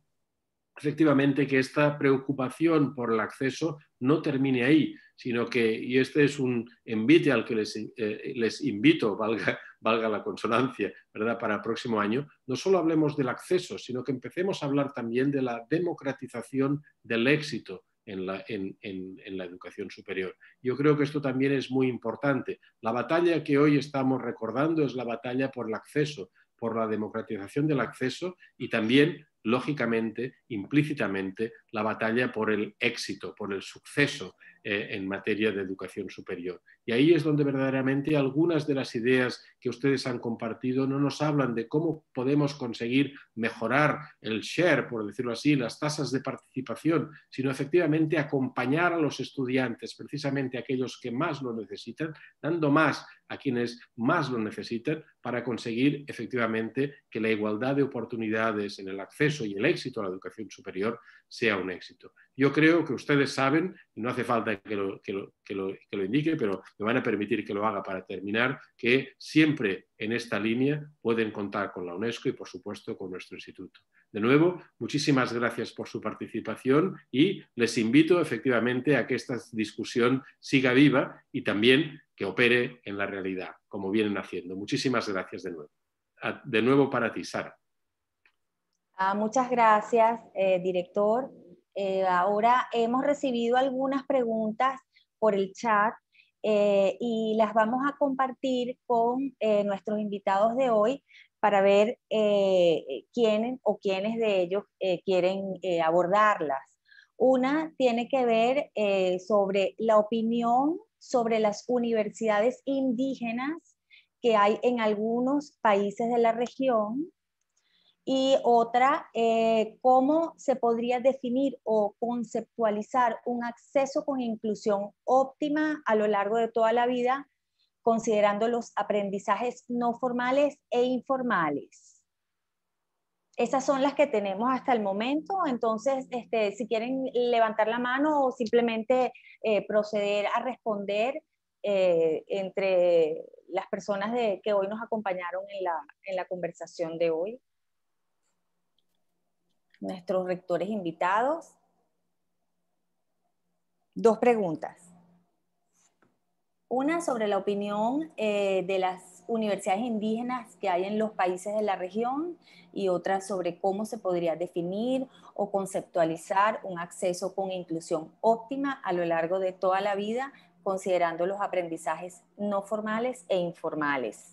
B: efectivamente que esta preocupación por el acceso no termine ahí, sino que, y este es un envite al que les invito, valga la consonancia, ¿verdad?, para el próximo año, no solo hablemos del acceso, sino que empecemos a hablar también de la democratización del éxito en la educación superior. Yo creo que esto también es muy importante. La batalla que hoy estamos recordando es la batalla por el acceso, por la democratización del acceso y también, lógicamente, implícitamente, la batalla por el éxito, por el suceso en materia de educación superior. Y ahí es donde verdaderamente algunas de las ideas que ustedes han compartido no nos hablan de cómo podemos conseguir mejorar el share, por decirlo así, las tasas de participación, sino efectivamente acompañar a los estudiantes, precisamente aquellos que más lo necesitan, dando más a quienes más lo necesitan para conseguir efectivamente que la igualdad de oportunidades en el acceso y el éxito a la educación superior sea un éxito. Yo creo que ustedes saben, y no hace falta que lo indique, pero me van a permitir que lo haga para terminar, que siempre en esta línea pueden contar con la UNESCO y, por supuesto, con nuestro instituto. De nuevo, muchísimas gracias por su participación y les invito efectivamente a que esta discusión siga viva y también que opere en la realidad, como vienen haciendo. Muchísimas gracias de nuevo. De nuevo para ti, Sara.
A: Muchas gracias, director. Ahora hemos recibido algunas preguntas por el chat y las vamos a compartir con nuestros invitados de hoy para ver quiénes o quiénes de ellos quieren abordarlas. Una tiene que ver sobre la opinión sobre las universidades indígenas que hay en algunos países de la región. Y otra, cómo se podría definir o conceptualizar un acceso con inclusión óptima a lo largo de toda la vida, considerando los aprendizajes no formales e informales. Esas son las que tenemos hasta el momento. Entonces, si quieren levantar la mano o simplemente proceder a responder entre las personas que hoy nos acompañaron en la conversación de hoy. Nuestros rectores invitados. Dos preguntas. Una sobre la opinión de las universidades indígenas que hay en los países de la región y otra sobre cómo se podría definir o conceptualizar un acceso con inclusión óptima a lo largo de toda la vida, considerando los aprendizajes no formales e informales.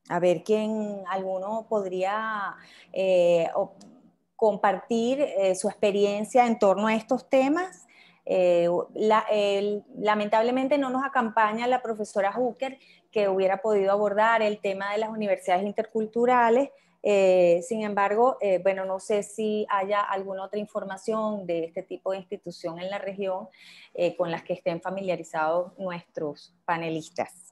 A: A ver, alguno podría compartir su experiencia en torno a estos temas. Lamentablemente no nos acompaña la profesora Hooker, que hubiera podido abordar el tema de las universidades interculturales. Sin embargo, bueno, no sé si haya alguna otra información de este tipo de institución en la región con las que estén familiarizados nuestros panelistas.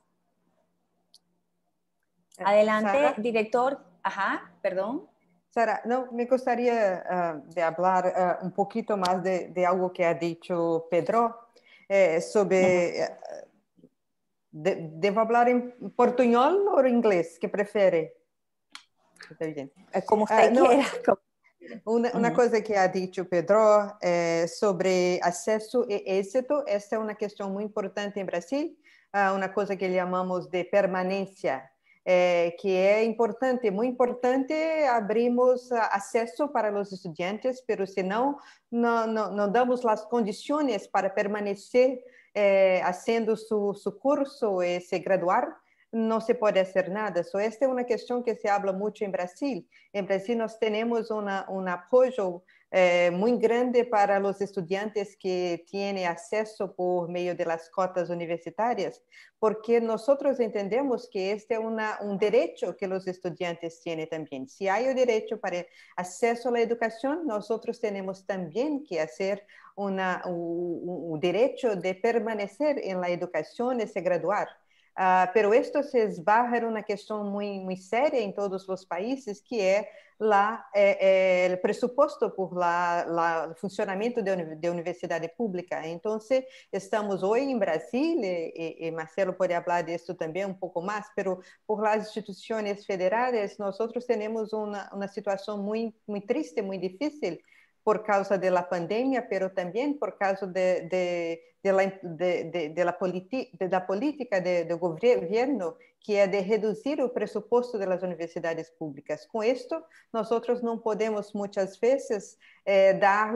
A: Adelante, Sara. Director. Ajá, perdón.
C: Sara, no, me gustaría de hablar un poquito más de algo que ha dicho Pedro sobre... ¿Debo hablar en portuñol o en inglés? ¿Qué prefiere? está bien.
A: Como usted
C: No,
A: quiera.
C: Una cosa que ha dicho Pedro sobre acesso e êxito, esta é uma questão muito importante em Brasil, uma coisa que chamamos de permanência, que é importante, muito importante, abrimos acesso para os estudantes, mas se não damos as condições para permanecer fazendo seu curso e se graduar, não se pode fazer nada. Esta é uma questão que se habla muito em Brasil. Em Brasil, nós temos apoio muito grande para os estudantes que têm acesso por meio das cotas universitárias, porque nós entendemos que este é direito que os estudantes têm também. Se há o direito para acesso à educação, nós temos também que fazer o direito de permanecer na educação e se graduar. Pero esto se esbarra en una cuestión muy seria en todos los países, que es el presupuesto por el funcionamiento de universidad pública. Entonces, estamos hoy en Brasil, y Marcelo puede hablar de esto también un poco más, pero por las instituciones federales, nosotros tenemos una situación muy triste, muy difícil, por causa de la pandemia, pero también por causa de la política del gobierno, que es de reducir el presupuesto de las universidades públicas. Con esto, nosotros no podemos muchas veces dar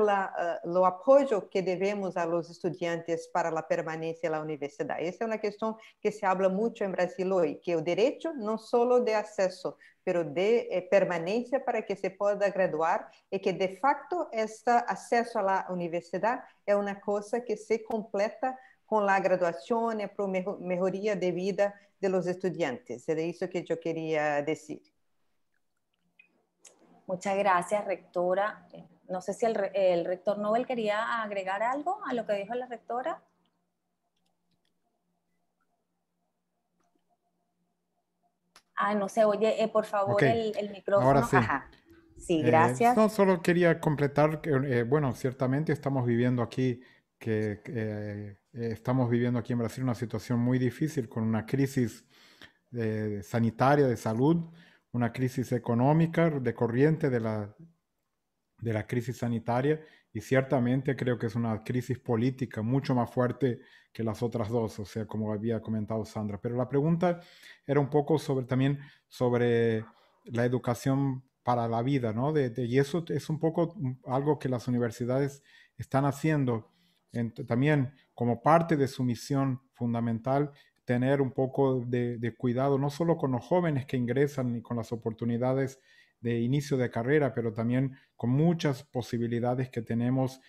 C: el apoyo que debemos a los estudiantes para la permanencia en la universidad. Esa es una cuestión que se habla mucho en Brasil hoy, que el derecho no solo de acceso, pero de permanencia para que se pueda graduar, y que de facto este acceso a la universidad es una cosa que se completa con la graduación y por mejoría de vida de los estudiantes. Es eso que yo quería decir.
A: Muchas gracias, rectora. No sé si el rector Nobel quería agregar algo a lo que dijo la rectora. No se oye, por favor,
E: Okay.
A: el micrófono.
E: Ahora sí.
A: Ajá. Sí, gracias.
E: No, solo quería completar que, bueno, ciertamente estamos viviendo aquí, estamos viviendo aquí en Brasil una situación muy difícil con una crisis sanitaria, de salud, una crisis económica decorriente de la crisis sanitaria, y ciertamente creo que es una crisis política mucho más fuerte que las otras dos, o sea, como había comentado Sandra. Pero la pregunta era un poco también sobre la educación para la vida, ¿no? Y eso es un poco algo que las universidades están haciendo también como parte de su misión fundamental, tener un poco de cuidado, no solo con los jóvenes que ingresan y con las oportunidades de inicio de carrera, pero también con muchas posibilidades que tenemos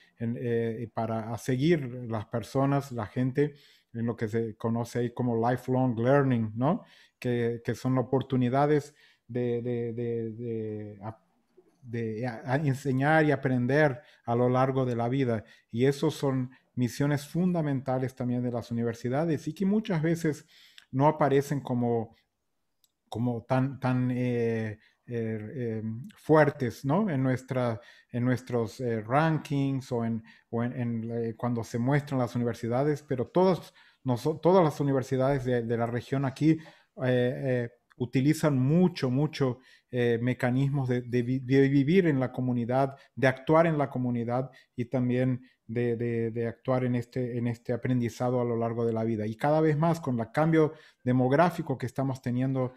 E: para seguir las personas, la gente, en lo que se conoce ahí como lifelong learning, ¿no? Que son oportunidades de enseñar y aprender a lo largo de la vida. Y eso son misiones fundamentales también de las universidades, y que muchas veces no aparecen como tan fuertes, ¿no? en nuestros rankings o cuando se muestran las universidades, pero todas las universidades de la región aquí utilizan mucho mecanismos de vivir en la comunidad, de actuar en la comunidad, y también de actuar en este aprendizado a lo largo de la vida. Y cada vez más con el cambio demográfico que estamos teniendo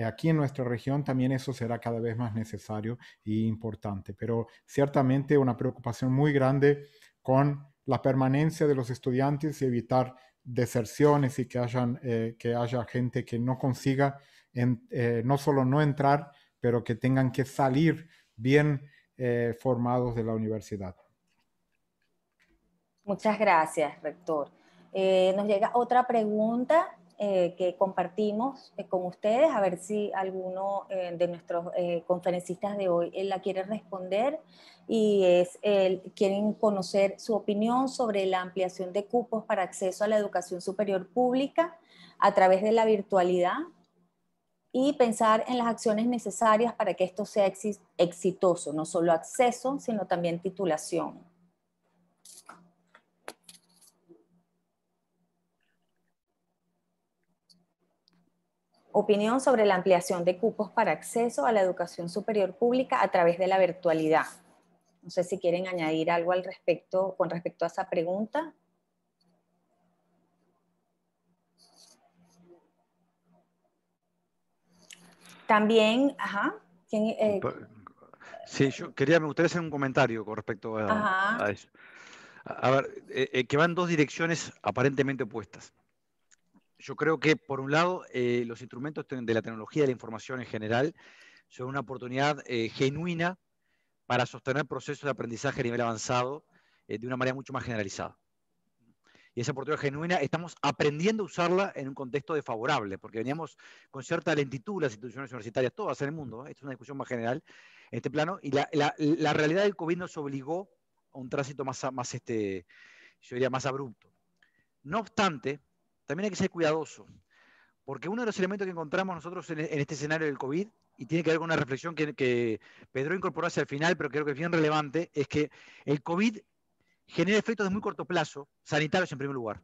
E: aquí en nuestra región, también eso será cada vez más necesario y importante. Pero ciertamente una preocupación muy grande con la permanencia de los estudiantes y evitar deserciones, y que haya gente que no consiga no solo no entrar, pero que tengan que salir bien formados de la universidad.
A: Muchas gracias, rector. Nos llega otra pregunta que compartimos con ustedes, a ver si alguno de nuestros conferencistas de hoy la quiere responder, y quieren conocer su opinión sobre la ampliación de cupos para acceso a la educación superior pública a través de la virtualidad, y pensar en las acciones necesarias para que esto sea exitoso, no solo acceso, sino también titulación. Opinión sobre la ampliación de cupos para acceso a la educación superior pública a través de la virtualidad. No sé si quieren añadir algo al respecto, con respecto a esa pregunta. También,
F: Sí, me gustaría hacer un comentario con respecto a eso. A ver, que van en dos direcciones aparentemente opuestas. Yo creo que, por un lado, los instrumentos de la tecnología y de la información en general son una oportunidad genuina para sostener procesos de aprendizaje a nivel avanzado de una manera mucho más generalizada. Y esa oportunidad genuina estamos aprendiendo a usarla en un contexto desfavorable, porque veníamos con cierta lentitud las instituciones universitarias, todas en el mundo, esto es una discusión más general en este plano, y la realidad del COVID nos obligó a un tránsito yo diría más abrupto. No obstante, también hay que ser cuidadoso, porque uno de los elementos que encontramos nosotros en este escenario del COVID, y tiene que ver con una reflexión que Pedro incorporó hacia el final, pero creo que es bien relevante, es que el COVID genera efectos de muy corto plazo, sanitarios en primer lugar,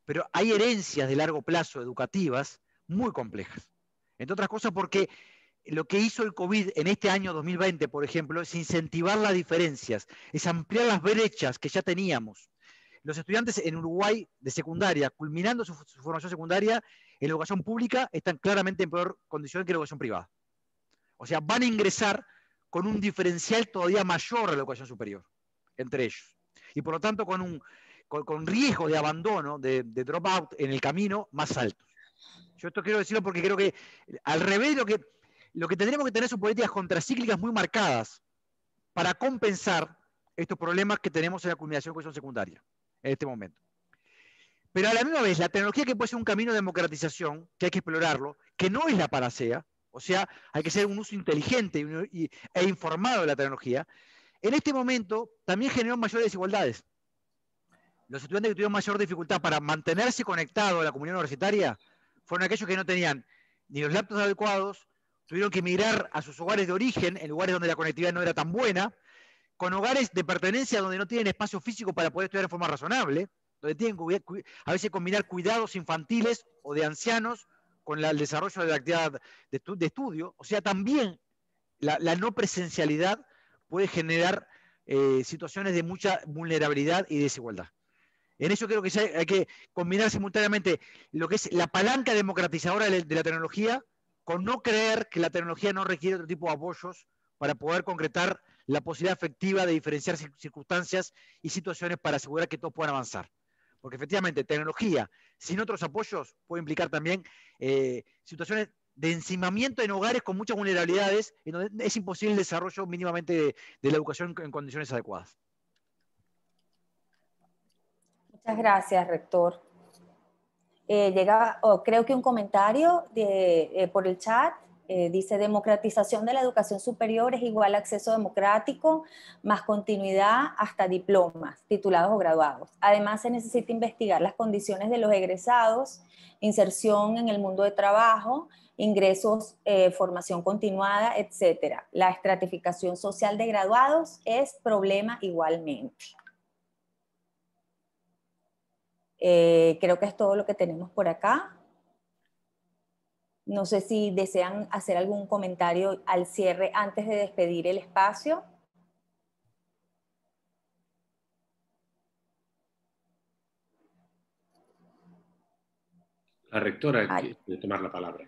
F: pero hay herencias de largo plazo educativas muy complejas. Entre otras cosas porque lo que hizo el COVID en este año 2020, por ejemplo, es incentivar las diferencias, es ampliar las brechas que ya teníamos. Los estudiantes en Uruguay de secundaria, culminando su formación secundaria, en la educación pública están claramente en peor condición que en la educación privada. O sea, van a ingresar con un diferencial todavía mayor a la educación superior, entre ellos. Y por lo tanto con riesgo de abandono, de dropout en el camino más altos. Yo esto quiero decirlo porque creo que al revés lo que tendremos que tener son políticas contracíclicas muy marcadas para compensar estos problemas que tenemos en la culminación de educación secundaria en este momento. Pero a la misma vez, la tecnología que puede ser un camino de democratización, que hay que explorarlo, que no es la panacea, o sea, hay que hacer un uso inteligente e informado de la tecnología, en este momento también generó mayores desigualdades. Los estudiantes que tuvieron mayor dificultad para mantenerse conectados a la comunidad universitaria fueron aquellos que no tenían ni los laptops adecuados, tuvieron que emigrar a sus hogares de origen, en lugares donde la conectividad no era tan buena, con hogares de pertenencia donde no tienen espacio físico para poder estudiar de forma razonable, donde tienen que a veces combinar cuidados infantiles o de ancianos con el desarrollo de la actividad de estudio. O sea, también la no presencialidad puede generar situaciones de mucha vulnerabilidad y desigualdad. En eso creo que hay que combinar simultáneamente lo que es la palanca democratizadora de la tecnología con no creer que la tecnología no requiere otro tipo de apoyos para poder concretar la posibilidad efectiva de diferenciar circunstancias y situaciones para asegurar que todos puedan avanzar. Porque efectivamente, tecnología sin otros apoyos puede implicar también situaciones de encimamiento en hogares con muchas vulnerabilidades y donde es imposible el desarrollo mínimamente de la educación en condiciones adecuadas.
A: Muchas gracias, rector. Creo que un comentario por el chat. Dice, democratización de la educación superior es igual a acceso democrático más continuidad hasta diplomas, titulados o graduados. Además, se necesita investigar las condiciones de los egresados, inserción en el mundo de trabajo, ingresos, formación continuada, etc. La estratificación social de graduados es problema igualmente. Creo que es todo lo que tenemos por acá. No sé si desean hacer algún comentario al cierre antes de despedir el espacio.
B: La rectora quiere tomar la palabra.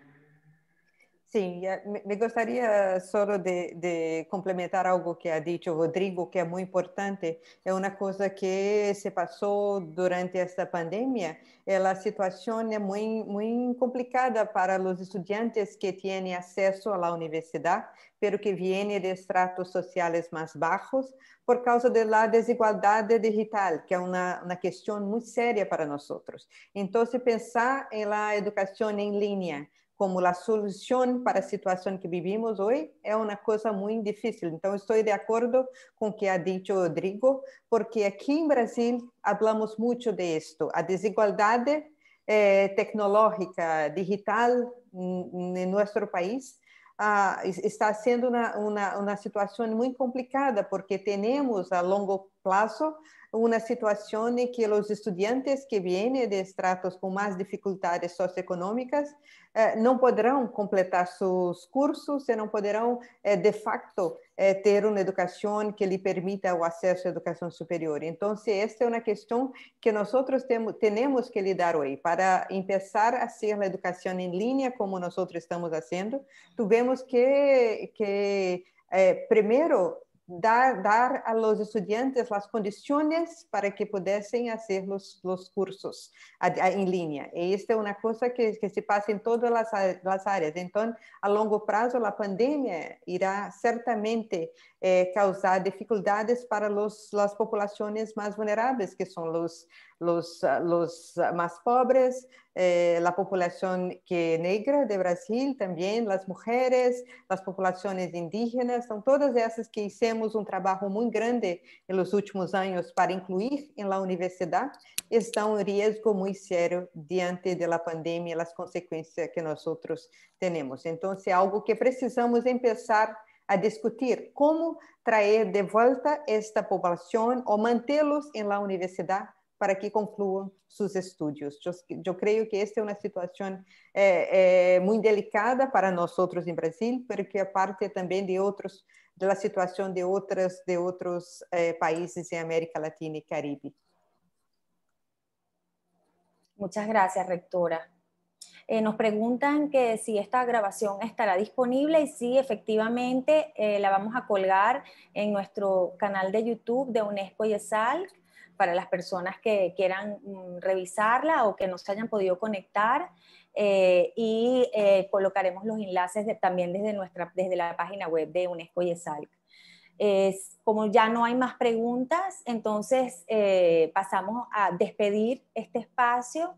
C: Sí, me gustaría solo de complementar algo que ha dicho Rodrigo, que es muy importante. Es una cosa que se pasó durante esta pandemia. La situación es muy complicada para los estudiantes que tienen acceso a la universidad, pero que vienen de estratos sociales más bajos por causa de la desigualdad digital, que es una cuestión muy seria para nosotros. Entonces, pensar en la educación en línea como a solução para a situação que vivimos hoje é uma coisa muito difícil. Então, estou de acordo com o que ha dicho Rodrigo, porque aqui em Brasil falamos muito de isto. A desigualdade tecnológica, digital em nosso país está sendo uma situação muito complicada, porque temos a longo prazo una situación en que los estudiantes que vienen de estratos con más dificultades socioeconómicas não poderão completar seus cursos e não poderão, de facto, ter uma educação que lhe permita o acesso à educação superior. Então, esta é uma questão que nós temos que lidar hoje. Para começar a ser a educação em linha, como nós estamos fazendo, tivemos que primeiro, dar a los estudiantes las condiciones para que pudiesen hacer los cursos en línea. Y esta es una cosa que se pasa en todas las áreas. Entonces, a largo plazo, la pandemia irá certamente causar dificultades para las poblaciones más vulnerables, que son los más pobres, la población negra de Brasil, también las mujeres, las poblaciones indígenas, son todas esas que hicimos un trabajo muy grande en los últimos años para incluir en la universidad, están en riesgo muy serio diante de la pandemia y las consecuencias que nosotros tenemos. Entonces, algo que precisamos empezar a discutir, cómo traer de vuelta esta población o mantenerlos en la universidad para que concluam seus estudos. Eu creio que esta é uma situação muito delicada para nós em Brasil, porque é parte também da situação de outros países em América Latina e Caribe.
A: Muchas gracias, rectora. Nos preguntan que si esta grabación estará disponible y sí, efectivamente, la vamos a colgar en nuestro canal de YouTube de UNESCO y ESALC, para las personas que quieran revisarla o que no se hayan podido conectar, y colocaremos los enlaces también desde la página web de UNESCO y ESALC. Como ya no hay más preguntas, entonces pasamos a despedir este espacio.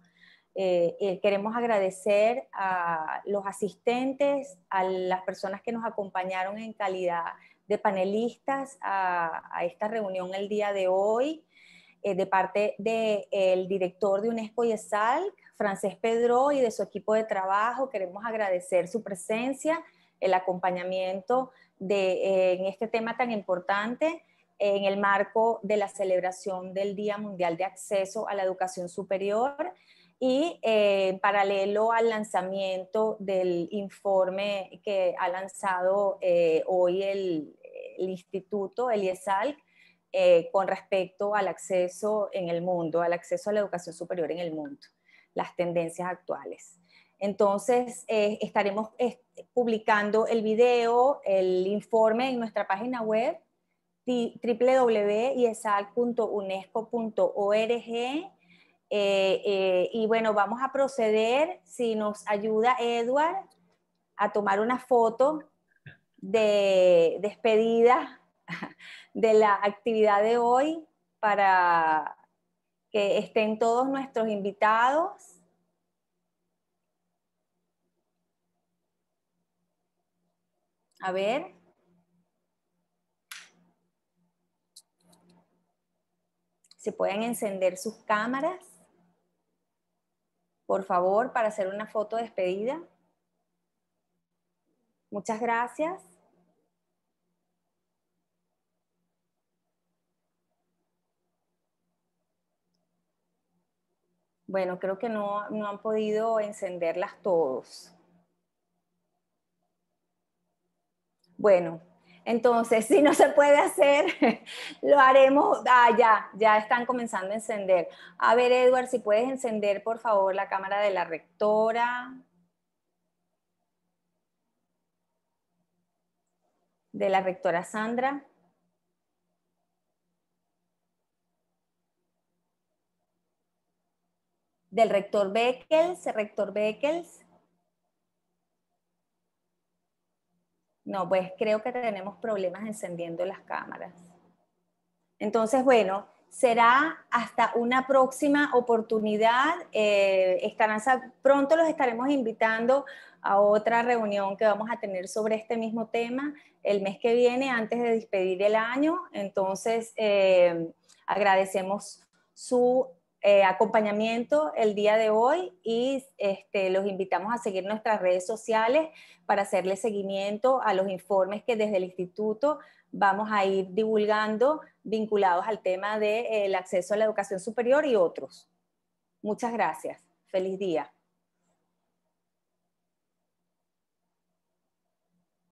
A: Queremos agradecer a los asistentes, a las personas que nos acompañaron en calidad de panelistas a esta reunión el día de hoy. De parte del director de UNESCO y ESALC, Francesc Pedró, y de su equipo de trabajo, queremos agradecer su presencia, el acompañamiento en este tema tan importante en el marco de la celebración del Día Mundial de Acceso a la Educación Superior y en paralelo al lanzamiento del informe que ha lanzado hoy el Instituto, el ESALC, con respecto al acceso en el mundo, al acceso a la educación superior en el mundo, las tendencias actuales. Entonces, estaremos publicando el video, el informe en nuestra página web, www.iesalc.unesco.org, y bueno, vamos a proceder, si nos ayuda Edward, a tomar una foto de despedida de la actividad de hoy para que estén todos nuestros invitados. A ver. Si pueden encender sus cámaras, por favor, para hacer una foto de despedida. Muchas gracias. Bueno, creo que no han podido encenderlas todos. Bueno, entonces, si no se puede hacer, lo haremos. Ya están comenzando a encender. A ver, Edward, si puedes encender, por favor, la cámara de la rectora. De la rectora Sandra. Del rector Beckels. No, pues creo que tenemos problemas encendiendo las cámaras. Entonces, bueno, será hasta una próxima oportunidad. Pronto los estaremos invitando a otra reunión que vamos a tener sobre este mismo tema el mes que viene, antes de despedir el año. Entonces, agradecemos su acompañamiento el día de hoy y los invitamos a seguir nuestras redes sociales para hacerle seguimiento a los informes que desde el instituto vamos a ir divulgando vinculados al tema del acceso a la educación superior y otros. Muchas gracias. Feliz día.